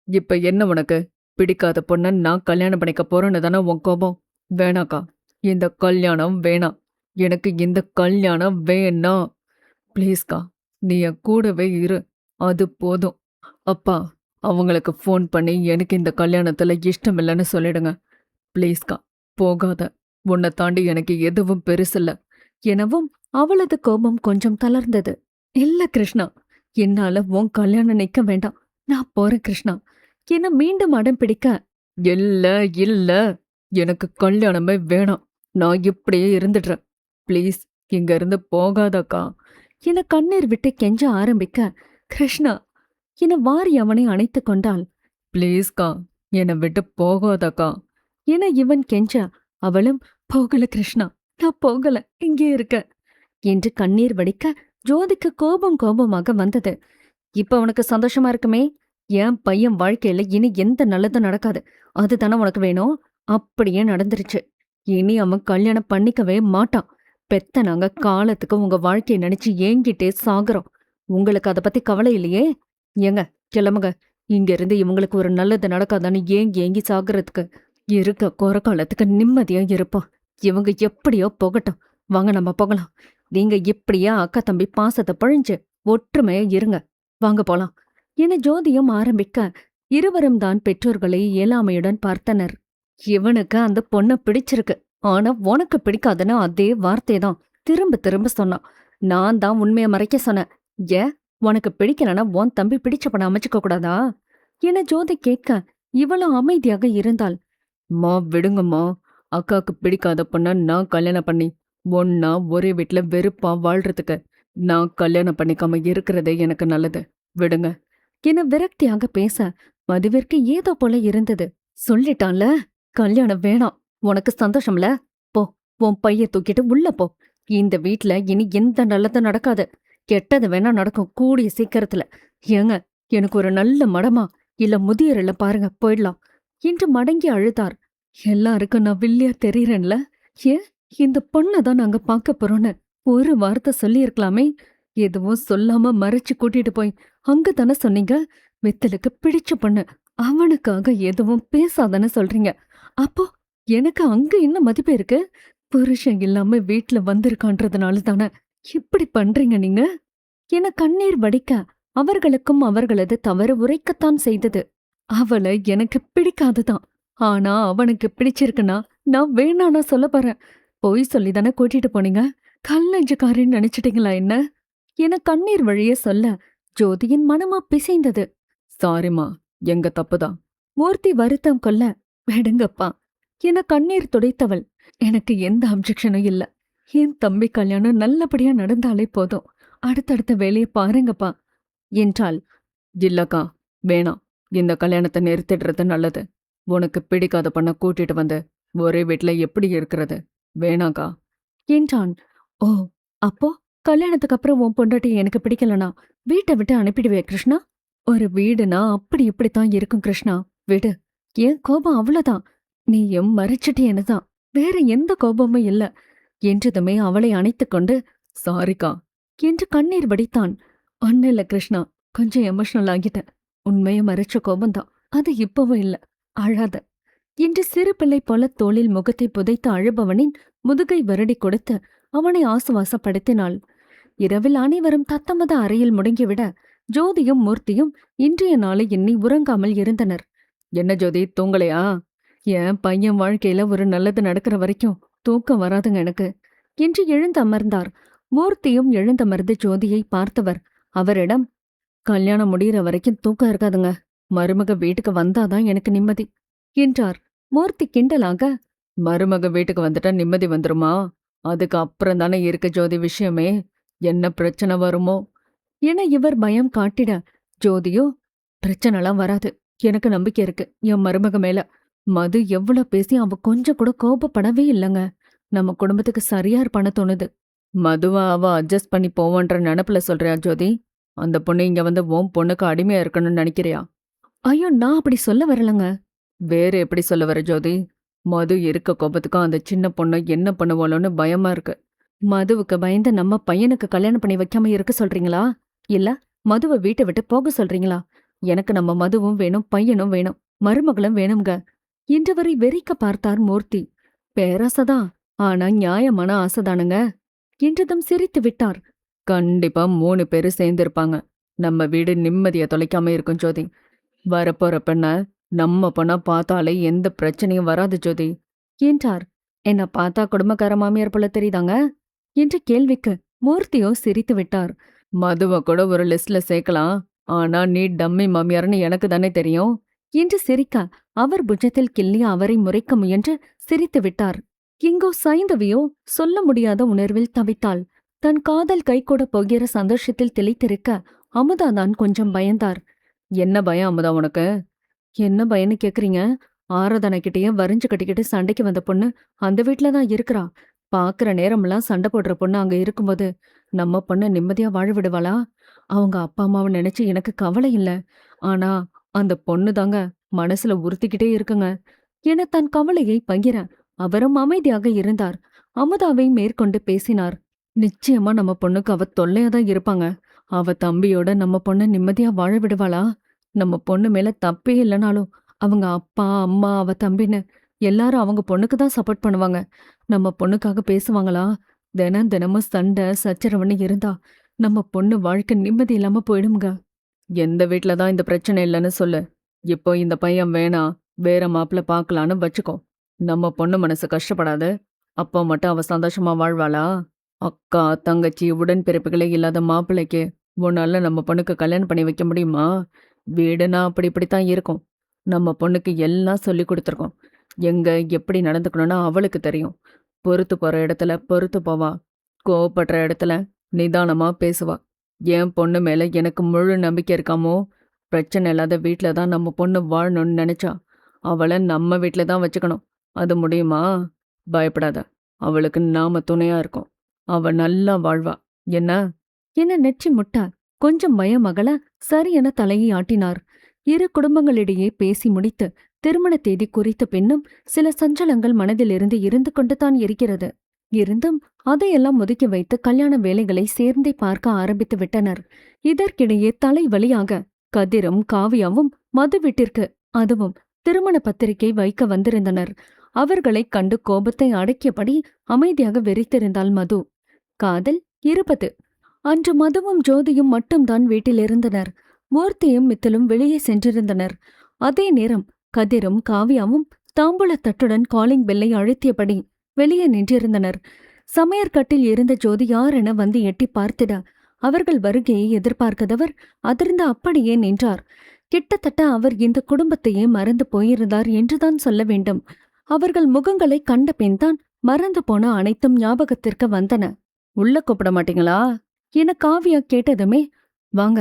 இப்ப என்ன உனக்கு? பிடிக்காத பொண்ண நான் கல்யாணம் பண்ணிக்க போறேன்னு தானே உன் கோபம்? வேணாக்கா, இந்த கல்யாணம் வேணாம். எனக்கு இந்த கல்யாணம் வேணாம். ப்ளீஸ்கா, நீ என் கூடவே இரு, அது போதும். அப்பா, அவங்களுக்கு ஃபோன் பண்ணி எனக்கு இந்த கல்யாணத்துல இஷ்டம் இல்லைன்னு சொல்லிடுங்க. ப்ளீஸ்கா, போகாத. உன்னை தாண்டி எனக்கு எதுவும் பெருசில்ல எனவும் அவளது கோபம் கொஞ்சம் தளர்ந்தது. இல்ல கிருஷ்ணா, என்னால உன் கல்யாணம் நிக்க வேண்டாம். நான் போறேன் கிருஷ்ணா என மீண்டும் அடம் பிடிக்க, இல்ல இல்ல, எனக்கு கல்யாணமே வேணாம். நான் இப்படியே இருந்துடுறேன். ப்ளீஸ் இங்க இருந்து போகாதக்கா என கண்ணீர் விட்டு கெஞ்ச ஆரம்பிக்க, கிருஷ்ணா என வாரி அவனை அணைத்துக் கொண்டாள். ப்ளீஸ்கா, என்னை விட்டு போகாதக்கா என இவன் கெஞ்ச அவளும், போகல கிருஷ்ணா, நான் போகல, இங்கே இருக்க என்று கண்ணீர் வடிக்க ஜோதிக்கு கோபம் கோபமாக வந்தது. இப்ப உனக்கு சந்தோஷமா இருக்குமே? என் பையன் வாழ்க்கையில இனி எந்த நல்லதும் நடக்காது. அதுதானே உனக்கு வேணும்? அப்படியே நடந்துருச்சு. இனி அவன் கல்யாணம் பண்ணிக்கவே மாட்டான். பெத்த நாங்க காலத்துக்கு உங்க வாழ்க்கையை நினைச்சு ஏங்கிட்டே சாகுறோம். உங்களுக்கு அதை பத்தி கவலை இல்லையே? ஏங்க, கிளம்புங்க. இங்க இருந்து இவங்களுக்கு ஒரு நல்லது நடக்காதான்னு ஏங்கி ஏங்கி சாகுறதுக்கு இருக்க குறை காலத்துக்கு நிம்மதியா இருப்போம். இவங்க எப்படியோ போகட்டும். வாங்க நம்ம போகலாம். நீங்க இப்படியா அக்கா தம்பி பாசத்தை பொழிஞ்சு ஒற்றுமையா இருங்க. வாங்க போலாம் என ஜோதியும் ஆரம்பிக்க இருவரும் தான் பெற்றோர்களை இயலாமையுடன் பார்த்தனர். இவனுக்கு அந்த பொண்ணை பிடிச்சிருக்கு, ஆனா உனக்கு பிடிக்காதுன்னு அதே வார்த்தைதான் திரும்ப திரும்ப சொன்னான். நான் தான் உண்மையை மறைக்க சொன்னேன். ஏன், உனக்கு பிடிக்கலன்னா உன் தம்பி பிடிச்ச பொண்ணை அமைச்சுக்க கூடாதா என ஜோதி கேட்க இவளும் அமைதியாக இருந்தாள். மா விடுங்கம்மா, அக்காக்கு பிடிக்காத பொண்ண நான் கல்யாணம் பண்ணி ஒன்னா ஒரே வீட்டுல வெறுப்பா வாழ்றதுக்கு நான் கல்யாணம் பண்ணிக்காம இருக்கிறதே எனக்கு நல்லது. விடுங்க என விரக்தியாக பேச மதுவிற்கு ஏதோ போல இருந்தது. சொல்லிட்டான்ல, கல்யாணம் வேணாம். உனக்கு சந்தோஷம்ல? போ, உன் பைய தூக்கிட்டு உள்ள போ. இந்த வீட்ல இனி எந்த நல்லதும் நடக்காது. கெட்டது வேணா நடக்கும் கூடிய சீக்கிரத்துல. ஏங்க, எனக்கு ஒரு நல்ல மடமா இல்ல முதியர் இல்ல பாருங்க, போயிடலாம் என்று மடங்கி அழுதார். எல்லாருக்கும் நான் வில்லியா தெரியறேன்ல? ஏன் இந்த பொண்ணதான் நாங்க பார்க்க போறோம்னு ஒரு வார்த்தை சொல்லியிருக்கலாமே. எதுவும் சொல்லாம மறைச்சு கூட்டிட்டு போய் அங்கதானே சொன்னீங்க. வெத்தலுக்கு பிடிச்ச பொண்ணு, அவனுக்காக எதுவும் பேசாதானே சொல்றீங்க. அப்போ எனக்கு அங்க என்ன மதிப்பு இருக்கு? புருஷன் இல்லாம வீட்ல வந்திருக்கான்றதுனால தானே இப்படி பண்றீங்க நீங்க என கண்ணீர் வடிக்க அவர்களுக்கும் அவர்களது தவறு உரைக்கத்தான் செய்தது. அவளை எனக்கு பிடிக்காதுதான். ஆனா அவனுக்கு பிடிச்சிருக்குன்னா நான் வேணானா சொல்ல போறேன். பொய் சொல்லிதானே கூட்டிட்டு போனீங்க. கல்லஞ்சுக்காரின்னு நினைச்சிட்டீங்களா என்ன என கண்ணீர் வழிய சொல்ல ஜோதியின் மனமா பிசைந்தது. சாரிம்மா, எங்க தப்புதான். மூர்த்தி வருத்தம் கொள்ள, விடுங்கப்பா என கண்ணீர் துடைத்தவள், எனக்கு எந்த அப்ஜெக்ஷனும் இல்ல. என் தம்பி கல்யாணம் நல்லபடியா நடந்தாலே போதும். அடுத்தடுத்த வேலையை பாருங்கப்பா என்றாள். இல்லக்கா, வேணாம். இந்த கல்யாணத்தை நிறுத்திடுறது நல்லது. உனக்கு பிடிக்காத பண்ண கூட்டிட்டு வந்து ஒரே வீட்ல எப்படி இருக்கிறது? வேணாக்கா என்றான். ஓ, அப்போ கல்யாணத்துக்கு அப்புறம் உன் பொண்டாட்டி எனக்கு பிடிக்கலனா வீட்டை விட்டு அனுப்பிடுவே கிருஷ்ணா? ஒரு வீடுனா அப்படி இப்படித்தான் இருக்கும் கிருஷ்ணா, விடு. என் கோபம் அவ்வளவுதான். நீயும் மறைச்சிட்டேன்னுதான், வேற எந்த கோபமும் இல்ல என்றதுமே அவளை அணைத்துக் கொண்டு, சாரிக்கா என்று கண்ணீர் வடித்தான். ஒன்னில்ல கிருஷ்ணா, கொஞ்சம் எமோஷனல் ஆகிட்டேன். உண்மைய மறைச்ச கோபம்தான், அது இப்பவும் இல்ல. அழாத என்று சிறு பிள்ளை போல தோளில் முகத்தை புதைத்து அழுபவனின் முதுகை வருடி கொடுத்து அவனை ஆசுவாசப்படுத்தினாள். இரவில் அனைவரும் தத்தமத அறையில் முடங்கிவிட ஜோதியும் மூர்த்தியும் இன்றைய நாளை எண்ணி உறங்காமல் இருந்தனர். என்ன ஜோதி, தூங்கலையா? என் பையன் வாழ்க்கையில ஒரு நல்லது நடக்கிற வரைக்கும் தூக்கம் வராதுங்க எனக்கு என்று எழுந்து அமர்ந்தார். மூர்த்தியும் எழுந்தமர்ந்து ஜோதியை பார்த்தவர் அவரிடம், கல்யாணம் முடிகிற வரைக்கும் தூக்கம் இருக்காதுங்க. மருமக வீட்டுக்கு வந்தாதான் எனக்கு நிம்மதி என்றார். மூர்த்தி கிண்டலாக, மருமக வீட்டுக்கு வந்துட்டா நிம்மதி வந்துருமா? அதுக்கு அப்புறம் தானே இருக்க ஜோதி விஷயமே. என்ன பிரச்சனை வருமோ என இவர் பயம் காட்டிட, ஜோதியோ, பிரச்சனைலாம் வராது. எனக்கு நம்பிக்கை இருக்கு என் மருமக மேல. மது எவ்வளவு பேசி அவ கொஞ்சம் கூட கோபப்படவே இல்லைங்க. நம்ம குடும்பத்துக்கு சரியா இருப்பான தோணுது. மதுவா அவ அட்ஜஸ்ட் பண்ணி போவான்ற நினப்புல சொல்றியா ஜோதி? அந்த பொண்ணு இங்க வந்து உன் பொண்ணுக்கு அடிமையா இருக்கணும்னு நினைக்கிறியா? ஐயோ, நான் அப்படி சொல்ல வரலங்க. வேற எப்படி சொல்ல வர ஜோதி? மது இருக்க கோபத்துக்கும் அந்த சின்ன பொண்ணு என்ன பண்ணுவாளோன்னு பயமா இருக்கு. மதுவுக்கு பயந்து நம்ம பையனுக்கு கல்யாணம் பண்ணி வைக்காம இருக்க சொல்றீங்களா? இல்ல மதுவை வீட்டை விட்டு போக சொல்றீங்களா? எனக்கு நம்ம மதுவும் வேணும், பையனும் வேணும், மருமகளும் வேணுங்க என்றவரை வெறிக்க பார்த்தார் மூர்த்தி. பேராசைதான், ஆனா நியாயமான ஆசைதானுங்க என்றதும் சிரித்து விட்டார். கண்டிப்பா 3 பேரு சேர்ந்திருப்பாங்க. நம்ம வீடு நிம்மதியா தொலைக்காம இருக்கும் ஜோதி. வரப்போற பெண்ண நம்ம பொண்ணா பார்த்தாலே எந்த பிரச்சனையும் வராது ஜோதி என்றார். என்ன பார்த்தா குடும்பக்கார மாமியார் போல தெரியுதாங்க என்ற கேள்விக்கு மூர்த்தியோ சிரித்து விட்டார். மதுவை கூட ஒரு லிஸ்ட்ல சேர்க்கலாம். ஆனா நீ டம்மி மாமியார்னு எனக்கு தானே தெரியும் என்று சிரிக்க அவர் புஜத்தில் கிள்ளி அவரை முறைக்க முயன்று சிரித்து விட்டார். இங்கோ சைந்தவியோ சொல்ல முடியாத உணர்வில் தவித்தாள். தன் காதல் கைகூட போகிற சந்தோஷத்தில் திளைத்திருக்க அமுதாதான் கொஞ்சம் பயந்தார். என்ன பயம் அமுதா உனக்கு? என்ன பயன்னு கேக்குறீங்க? ஆராதனைக்கிட்டேயே வரிஞ்சு கட்டிக்கிட்டு சண்டைக்கு வந்த பொண்ணு அந்த வீட்டுலதான் இருக்கிறா. பாக்குற நேரமெல்லாம் சண்டை போடுற பொண்ணு அங்க இருக்கும்போது நம்ம பொண்ணு நிம்மதியா வாழ விடுவாளா? அவங்க அப்பா அம்மாவை நினைச்சு எனக்கு கவலை இல்ல. ஆனா அந்த பொண்ணு தாங்க மனசுல உறுத்திக்கிட்டே இருக்குங்க என தன் கவலையை பகிர அவரும் அமைதியாக இருந்தார். அமுதாவை மேற்கொண்டு பேசினார். நிச்சயமா நம்ம பொண்ணுக்கு அவ தொல்லையாதான் இருப்பாங்க. அவ தம்பியோட நம்ம பொண்ண நிம்மதியா வாழ விடுவாளா? நம்ம பொண்ணு மேல தப்பே இல்லைனாலும் அவங்க அப்பா அம்மா அவ தம்பின்னு எல்லாரும் அவங்க பொண்ணுக்கு தான் சப்போர்ட் பண்ணுவாங்க. நம்ம பொண்ணுக்காக பேசுவாங்களா? தினமும் சண்டை சச்சரவுன்னு இருந்தா நம்ம பொண்ணு வாழ்க்கை நிம்மதி இல்லாம போயிடுங்க. எந்த வீட்ல தான் இந்த பிரச்சனை இல்லைன்னு சொல்லு. இப்போ இந்த பையன் வேணாம், வேற மாப்பிள்ள பார்க்கலான்னு வச்சுக்கோ. நம்ம பொண்ணு மனசு கஷ்டப்படாது. அப்போ மட்டும் அவ சந்தோஷமா வாழ்வாளா? அக்கா தங்கச்சி உடன்பிறப்புகளே இல்லாத மாப்பிள்ளைக்கு உன்னால நம்ம பொண்ணுக்கு கல்யாணம் பண்ணி வைக்க முடியுமா? வீடுனா அப்படி இப்படித்தான் இருக்கும். நம்ம பொண்ணுக்கு எல்லாம் சொல்லி கொடுத்துருக்கோம். எங்க எப்படி நடந்துக்கணும்னா அவளுக்கு தெரியும். பொறுத்து போற இடத்துல பொறுத்து போவா. கோவப்படுற இடத்துல நிதானமா பேசுவா. என் பொண்ணு மேல எனக்கு முழு நம்பிக்கை இருக்காமோ. பிரச்சனை இல்லாத வீட்ல தான் நம்ம பொண்ணு வாழணும்னு நினைச்சா அவளை நம்ம வீட்ல தான் வச்சுக்கணும். அது முடியுமா? பயப்படாத. அவளுக்கு நாம துணையா இருக்கோம். அவ நல்லா வாழ்வா. என்ன? என்ன நெற்றி முட்டார் கொஞ்சம் பயமகள சரியென தலையை ஆட்டினார். இரு குடும்பங்களிடையே பேசி முடித்து திருமண தேதி குறித்த பின்னும் சில சஞ்சலங்கள் மனதிலிருந்து இருந்து கொண்டுதான் இருக்கிறது. இருந்தும் அதையெல்லாம் ஒதுக்கி வைத்து கல்யாண வேலைகளை சேர்ந்தே பார்க்க ஆரம்பித்து விட்டனர். இதற்கிடையே தலைவலியாக கதிரும் காவியாவும் மது வீட்டிற்கு, அதுவும் திருமண பத்திரிகை வைக்க வந்திருந்தனர். அவர்களைக் கண்டு கோபத்தை அடக்கியபடி அமைதியாக வெறித்திருந்தாள் மது. காதல் 20. அன்று மதுவும் ஜோதியும் மட்டும்தான் வீட்டிலிருந்தனர். மூர்த்தியும் மித்தலும் வெளியே சென்றிருந்தனர். அதே நேரம் கதிரும் காவியாவும் தாம்பூலத்தட்டுடன் காலிங் பெல்லை அழுத்தியபடி வெளியே நின்றிருந்தனர். சமையற்கட்டில் இருந்த ஜோதி யாரென வந்து எட்டி பார்த்திட அவர்கள் வருகையை எதிர்பார்க்கதவர் அதிர்ந்து அப்படியே நின்றார். கிட்டத்தட்ட அவர் இந்த குடும்பத்தையே மறந்து போயிருந்தார் என்றுதான் சொல்ல வேண்டும். அவர்கள் முகங்களை கண்ட பின்தான் மறந்து போன அனைத்தும் ஞாபகத்திற்கு வந்தன. உள்ள கூப்பிட மாட்டீங்களா என காவியா கேட்டதுமே வாங்க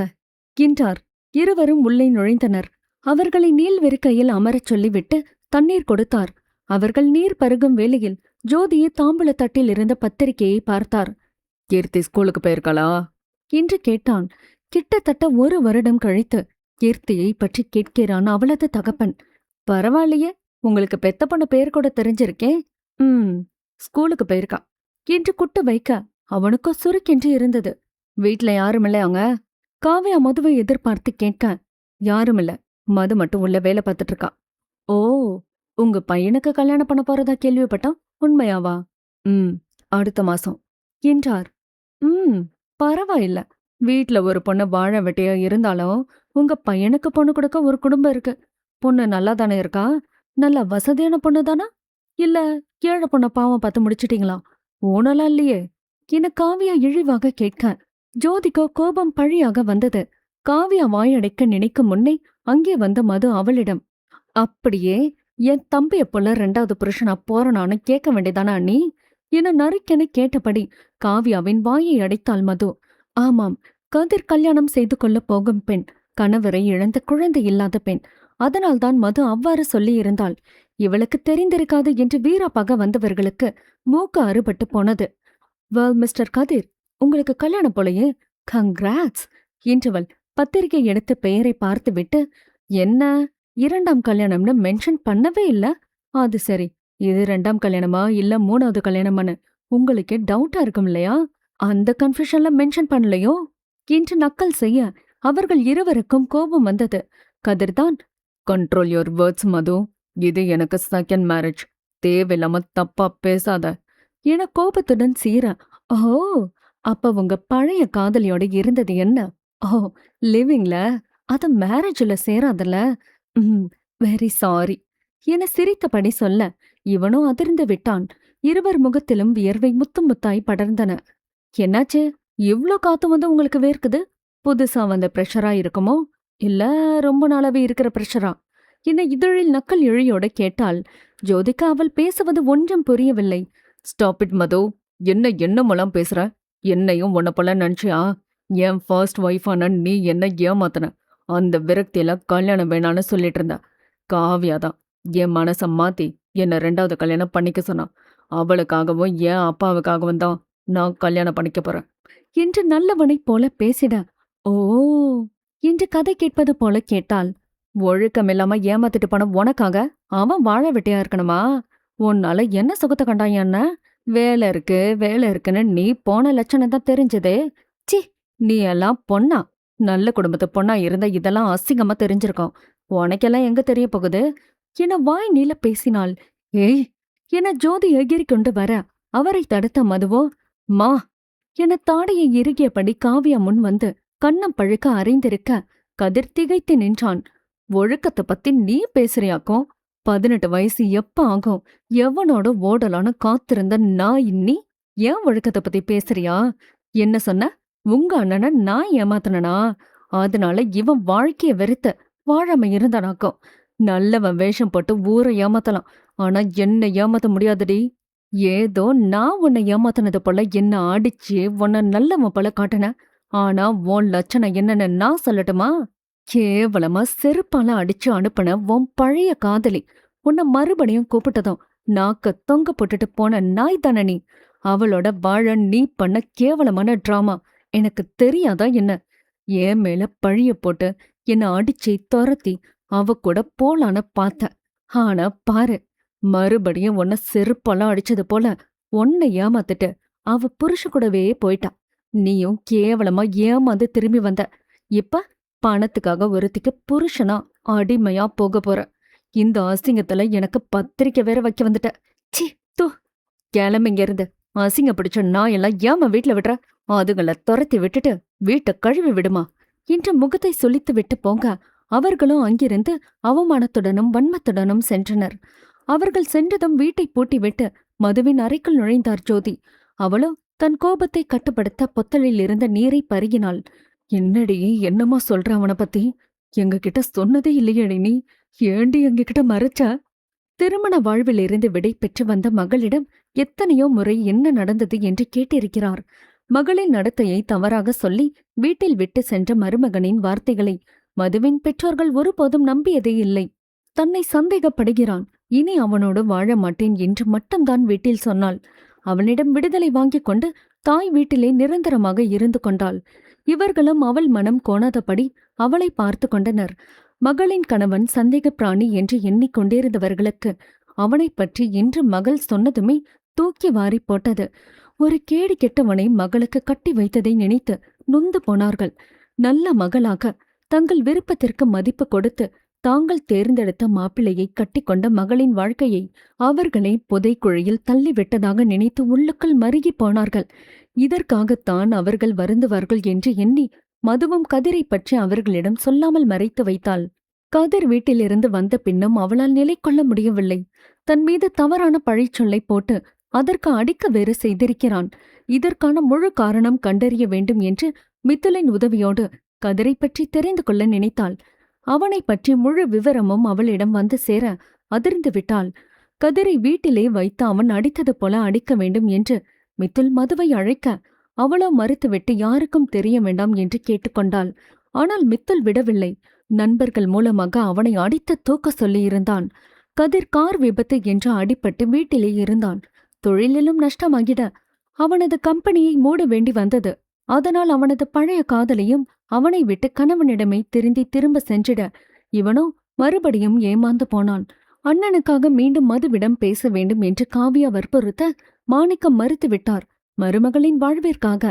என்றார். இருவரும் உள்ளே நுழைந்தனர். அவர்களை நீள்வெறுக்கையில் அமரச் சொல்லிவிட்டு தண்ணீர் கொடுத்தார். அவர்கள் நீர் பருகும் வேளையில் ஜோதியை தாம்பூலத்தட்டில் இருந்த பத்திரிகையை பார்த்தார். கீர்த்தி ஸ்கூலுக்கு போயிருக்காளா என்று கேட்டான். கிட்டத்தட்ட 1 வருடம் கழித்து கீர்த்தியை பற்றி கேட்கிறான் அவளது தகப்பன். பரவாயில்லையே, உங்களுக்கு பெத்த பொண்ணு பேர் கூட தெரிஞ்சிருக்கே. ஸ்கூலுக்கு போயிருக்கா என்று குட்டு வைக்க அவனுக்கோ சுருக்கென்று இருந்தது. வீட்ல யாருமில்ல அவங்க? காவியா மதுவை எதிர்பார்த்து கேட்க யாருமில்ல, மது மட்டும் உள்ள வேலை பார்த்துட்டு இருக்கா. ஓ, உங்க பையனுக்கு கல்யாணம் பண்ண போறதா கேள்விப்பட்டான், உண்மையாவா? அடுத்த மாசம் என்றார். பரவாயில்ல. வீட்ல ஒரு பொண்ணு வாழ வெட்டியா இருந்தாலும் உங்க பையனுக்கு பொண்ணு கொடுக்க ஒரு குடும்பம் இருக்கு. பொண்ணு நல்லா தானே இருக்கா? நல்ல வசதியான பொண்ணு தானா? இல்ல ஏழை பொண்ண பாவம் பார்த்து முடிச்சிட்டீங்களா? ஓனலாம் இல்லையே என காவியா இழிவாக கேட்க ஜோதிக்கோ கோபம் பழியாக வந்தது. காவியா வாயடைக்க நினைக்கும் முன்னே அங்கே வந்த மது அவளிடம், அப்படியே என் தம்பிய போல 2வது புருஷனா போறனான்னு கேட்க வேண்டியதானா நீ என நறுக்கென கேட்டபடி காவியாவின் வாயை அடைத்தாள் மது. ஆமாம், கதிர் கல்யாணம் செய்து கொள்ள போகும் பெண், கணவரை இழந்த குழந்தை இல்லாத பெண். அதனால்தான் மது அவ்வாறு சொல்லியிருந்தாள். இவளுக்கு தெரிந்திருக்காது என்று வீராப்பாக வந்தவர்களுக்கு மூக்கு அறுபட்டு போனது. வெல் மிஸ்டர் கதிர், உங்களுக்கு கல்யாணம் போலயே, கங்க்ராட்ஸ் என்றவள் பத்திரிகை எடுத்து பெயரை பார்த்துவிட்டு, என்ன 2ஆம் கல்யாணம்னு மென்ஷன் பண்ணவே இல்ல? அது சரி, இது 2ஆம் கல்யாணமா இல்ல 3வது கல்யாணமான்னு உங்களுக்கே டவுட்டா இருக்கும் இல்லையா? அந்த கன்ஃபியூஷன்ல மென்ஷன் பண்ணலையோ என்று நக்கல் செய்ய அவர்கள் இருவருக்கும் கோபம் வந்தது. கதிர்தான், கண்ட்ரோல் யுவர் வேர்ட்ஸ் மது, இது எனக்கு செகண்ட் மேரேஜ், தேவையில்லாம தப்பா பேசாத என கோபத்துடன் சீர. ஓ, அப்ப உங்க பழைய காதலியோட இருந்தது என்ன? ஓ, லிவிங்ல, அது மேரேஜ்ல சேராதல. வெரி சாரி என சிரித்தபடி சொல்ல இவனோ அதிர்ந்து விட்டான். இருவர் முகத்திலும் வியர்வை முத்து முத்தாய் படர்ந்தன. என்னாச்சு, இவ்ளோ காத்து வந்து உங்களுக்கு வேர்க்குது? புதுசா வந்த பிரஷரா இருக்குமோ, இல்ல ரொம்ப நாளாவே இருக்கிற பிரஷரா என இதழில் நக்கல் இழையோட கேட்டாள். ஜோதிகா அவள் பேசுவது ஒன்றும் புரியவில்லை. ஸ்டாப் இட் மது, என்னமெல்லாம் பேசுற? என்னையும் உன்ன போல நினைச்சியா? என் ஃபர்ஸ்ட் ஒய்ஃபான நீ என்ன ஏமாத்தன. அந்த விரக்தியில கல்யாணம் வேணான்னு சொல்லிட்டு இருந்த. காவியாதான் என் மனச மாத்தி என்ன 2வது கல்யாணம் பண்ணிக்க சொன்னா. அவளுக்காகவும் என் அப்பாவுக்காகவும் தான் நான் கல்யாணம் பண்ணிக்க போறேன் என்று நல்லவனைப் போல பேசிட, ஓ என்று கதை கேட்பது போல கேட்டாள். ஒழுக்கமில்லாம ஏமாத்திட்டு போன உனக்காக அவன் வாழ வெட்டியா இருக்கணுமா? உன்னால என்ன சுகத்தை கண்டாயன்ன? வேலை இருக்குன்னு நீ போன லட்சணம் தான் தெரிஞ்சதே. சி, நீ எல்லாம் பொண்ணா? நல்ல குடும்பத்து பொண்ணா இருந்தா இதெல்லாம் அசிங்கமா தெரிஞ்சிருக்கோம். உனக்கெல்லாம் எங்க தெரிய போகுது என வாய் நீள பேசினாள். ஏய் என ஜோதி எகிரிக் கொண்டு வர அவரை தடுத்த மதுவோ, மா என தாடையை இறுகியபடி காவியா முன் வந்து கன்னம் பழுக்க அறைந்திருக்க கதிர் திகைத்து நின்றான். ஒழுக்கத்தை பத்தி நீ பேசுறியாக்கும்? 18 வயசு எப்ப ஆகும்? எவனோட ஓடலான்னு காத்திருந்த நான் இன்னி ஏன் ஒழுக்கத்தை பத்தி பேசுறியா? என்ன சொன்ன? உங்க அண்ணனை நான் ஏமாத்தனா? அதனால இவன் வாழ்க்கைய வெறுத்த வாழாம இருந்தானாக்கும். நல்லவன் வேஷம் போட்டு ஊரை ஏமாத்தலாம், ஆனா என்ன ஏமாத்த முடியாதுடி. ஏதோ நான் உன்னை ஏமாத்தினது போல என்ன அடிச்சு உன்னை நல்லவன் போல காட்டின. ஆனா உன் லட்சணம் என்னன்னு நான் சொல்லட்டுமா? கேவலமா செருப்பால அடிச்சு அனுப்புன உன் பழைய காதலி உன்னை மறுபடியும் கூப்பிட்டதும் நாக்க தொங்க போட்டுட்டு போன நாய் தானே நீ. அவளோட வாழ நீ பண்ண கேவலமான டிராமா எனக்கு தெரியாதா என்ன? என் மேல பழிய போட்டு என்ன அடிச்சு துரத்தி அவ கூட போலான்னு பார்த்த. ஆனா பாரு, மறுபடியும் உன்னை செருப்பால அடிச்சது போல உன்னை ஏமாத்திட்டு அவ புருஷ கூடவே போயிட்டா. நீயும் கேவலமா ஏமாந்து திரும்பி வந்த. இப்ப பணத்துக்காக ஒருத்திக்கு புருஷனா அடிமையா போக போற. இந்த அசிங்கத்துல எனக்கு பத்திரிக்கை வேற வைக்க வந்துட்ட. சி, தூ, கிளம்பிங்க இருந்து. அசிங்க பிடிச்ச நான் எல்லாம் ஏமா வீட்டுல விடுற? அதுகளை துரத்தி விட்டுட்டு வீட்டை கழுவி விடுமா என்று முகத்தை சுளித்து விட்டு போங்க. அவர்களும் அங்கிருந்து அவமானத்துடனும் வன்மத்துடனும் சென்றனர். அவர்கள் சென்றதும் வீட்டை பூட்டிவிட்டு மதுவின் அறைக்குள் நுழைந்தார் ஜோதி. அவளோ தன் கோபத்தை கட்டுப்படுத்த பொத்தலில் இருந்த நீரை பருகினாள். என்னடி என்னமா சொல்ற அவனை பத்தி? எங்க கிட்ட சொன்னதே இல்லையேடி நீ. ஏண்டி எங்ககிட்ட மறைச்ச? திருமண வாழ்வில் இருந்து விடை பெற்று வந்த மகளிடம் எத்தனையோ முறை என்ன நடந்தது என்று கேட்டிருக்கிறார். மகளின் நடத்தையை தவறாக சொல்லி வீட்டில் விட்டு சென்ற மருமகனின் வார்த்தைகளை மதுவின் பெற்றோர்கள் ஒருபோதும் நம்பியதே இல்லை. தன்னை சந்தேகப்படுகிறான், இனி அவனோடு வாழ மாட்டேன் என்று மட்டும்தான் வீட்டில் சொன்னாள். அவனிடம் விடுதலை வாங்கிக் கொண்டு தாய் வீட்டிலே நிரந்தரமாக இருந்து கொண்டாள். இவர்களும் அவள் மனம் கோணாதபடி அவளை பார்த்து கொண்டனர். மகளின் கணவன் சந்தேக பிராணி என்று எண்ணிக்கொண்டிருந்தவர்களுக்கு அவனைப் பற்றி இன்று மகள் சொன்னதுமே தூக்கி வாரி போட்டது. ஒரு கேடு கெட்டவனை மகளுக்கு கட்டி வைத்ததை நினைத்து நொந்து போனார்கள். நல்ல மகளாக தங்கள் விருப்பத்திற்கு மதிப்பு கொடுத்து தாங்கள் தேர்ந்தெடுத்த மாப்பிள்ளையை கட்டிக்கொண்ட மகளின் வாழ்க்கையை அவர்களை புதைக்குழியில் தள்ளிவிட்டதாக நினைத்து உள்ளுக்குள் மருகி போனார்கள். இதற்காகத்தான் அவர்கள் வருந்துவார்கள் என்று எண்ணி மதுவும் கதிரை பற்றி அவர்களிடம் சொல்லாமல் மறைத்து வைத்தாள். கதிர் வீட்டிலிருந்து வந்த பின்னும் அவளால் நிலை கொள்ள முடியவில்லை. தன் மீது தவறான பழிச்சொல்லை போட்டு அதற்கு அடிக்க வேறு செய்திருக்கிறான். இதற்கான முழு காரணம் கண்டறிய வேண்டும் என்று மித்துலின் உதவியோடு கதிரை பற்றி தெரிந்து கொள்ள நினைத்தாள். அவனை பற்றி முழு விவரமும் அவளிடம் வந்து சேர அதிர்ந்து விட்டாள். கதிரை வீட்டிலே வைத்து அவன் அடித்தது போல அடிக்க வேண்டும் என்று மித்துல் மதுவை அழைக்க அவளோ மறுத்துவிட்டு யாருக்கும் தெரிய வேண்டாம் என்று கேட்டுக்கொண்டாள். ஆனால் மித்துல் விடவில்லை. நண்பர்கள் மூலமாக அவனை அடித்து தூக்க சொல்லியிருந்தான். கதிர் கார் விபத்து என்று அடிபட்டு வீட்டிலே இருந்தான். தொழிலிலும் நஷ்டமாகிட அவனது கம்பெனியை மூட வேண்டி வந்தது. அதனால் அவனது பழைய காதலையும் அவனை விட்டு கணவனிடமே திருந்தி திரும்ப சென்றிட இவனோ மறுபடியும் ஏமாந்து போனான். அண்ணனுக்காக மீண்டும் மதுவிடம் பேச வேண்டும் என்று காவியா வற்புறுத்த மாணிக்கம் மறுத்துவிட்டார். மருமகளின் வாழ்விற்காக.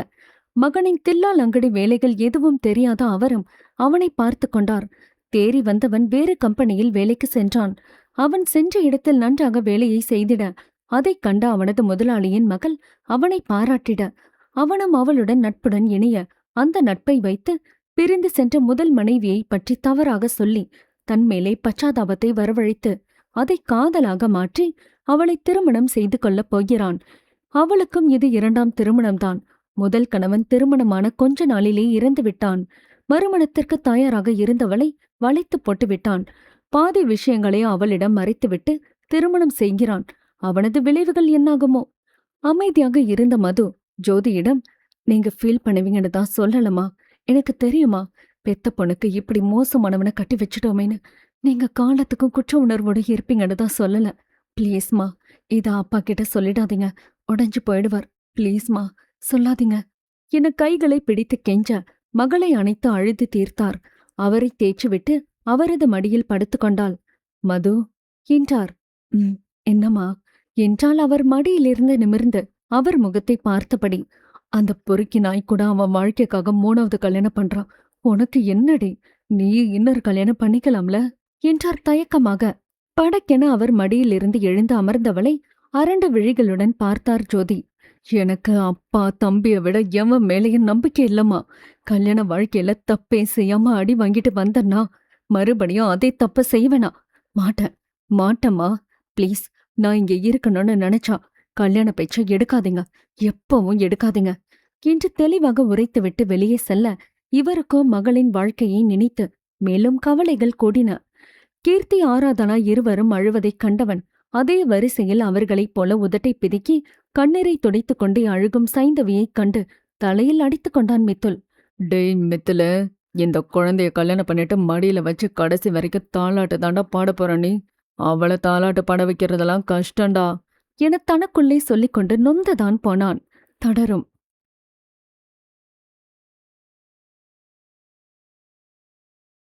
மகனின் தில்லால் அங்கடி வேலைகள் எதுவும் தெரியாத அவரும் அவனை பார்த்து கொண்டார். தேறி வந்தவன் வேறு கம்பெனியில் வேலைக்கு சென்றான். அவன் சென்ற இடத்தில் நன்றாக வேலையை செய்திட அதைக் கண்ட அவனது முதலாளியின் மகள் அவனை பாராட்டிட அவனும் அவளுடன் நட்புடன் இணைய அந்த நட்பை வைத்து பிரிந்து சென்ற முதல் மனைவியை பற்றி தவறாக சொல்லி தன் மேலே பச்சாதாபத்தை வரவழைத்து அதை காதலாக மாற்றி அவளை திருமணம் செய்து கொள்ளப் போகிறான். அவளுக்கும் இது இரண்டாம் திருமணம்தான். முதல் கணவன் திருமணமான கொஞ்ச நாளிலே இறந்து விட்டான். மறுமணத்திற்கு தயாராக இருந்தவளை வளைத்து போட்டு விட்டான். பாதி விஷயங்களை அவளிடம் மறைத்துவிட்டு திருமணம் செய்கிறான். அவனது விளைவுகள் என்னாகுமோ? அமைதியாக இருந்த மது ஜோதியிடம், நீங்க ஃபீல் பண்ணுவீங்கன்னு தான் சொல்லலமா. எனக்கு தெரியுமா, பெத்த பொண்ணுக்கு இப்படி மோசமானவனை கட்டி வச்சுட்டோமேன்னு. நீங்க காலத்துக்கும் குற்ற உணர்வோடு இருப்பீங்கன்னு தான் சொல்லல. பிளீஸ்மா, இத அப்பா கிட்ட சொல்லிடாதீங்க. உடைஞ்சு போயிடுவார். பிளீஸ்மா, சொல்லாதீங்க என கைகளை பிடித்து கெஞ்ச மகளை அணைத்து அழுது தீர்த்தார். அவரை தேய்ச்சிவிட்டு அவரது மடியில் படுத்துக்கொண்டாள். மது என்றார். என்னம்மா என்றால் அவர் மடியிலிருந்து நிமிர்ந்து அவர் முகத்தை பார்த்தபடி. அந்த பொறுக்கி நாய் கூட அவன் வாழ்க்கைக்காக 3வது கல்யாணம் பண்றான். உனக்கு என்னடி? நீ இன்னொரு கல்யாணம் பண்ணிக்கலாம்ல என்றார் தயக்கமாக. படக்கென அவர் மடியிலிருந்து எழுந்து அமர்ந்தவளை அரண்ட விழிகளுடன் பார்த்தார் ஜோதி. எனக்கு அப்பா தம்பிய விட எவன் மேலேயும் நம்பிக்கை இல்லம்மா. கல்யாண வாழ்க்கையில தப்பே செய்யாம அடி வாங்கிட்டு வந்தன்னா மறுபடியும் அதே தப்ப செய்வேனா? மாட்டம்மா. பிளீஸ், நான் இங்க இருக்கணும்னு நினைச்சா கல்யாண பேச்சை எடுக்காதீங்க, எப்பவும் எடுக்காதீங்க என்று தெளிவாக உரைத்துவிட்டு வெளியே செல்ல இவருக்கோ மகளின் வாழ்க்கையை நினைத்து மேலும் கவலைகள் கூடின. கீர்த்தி ஆராதனா இருவரும் அழுவதைக் கண்டவன் அதே வரிசையில் அவர்களைப் போல உதட்டை பிதுக்கி கண்ணீரை துடைத்துக் கொண்டே அழுகும் சைந்தவியைக் கண்டு தலையில் அடித்துக் கொண்டான் மித்துல். டேய் மித்துல, இந்த குழந்தைய கல்யாணம் பண்ணிட்டு மடியில வச்சு கடைசி வரைக்கும் தாலாட்டு தாண்டா பாட போற நீ. அவளை தாலாட்டு பாட வைக்கிறதெல்லாம் கஷ்டம்டா என தனக்குள்ளே சொல்லிக்கொண்டு நொந்துதான் போனான். தொடரும்.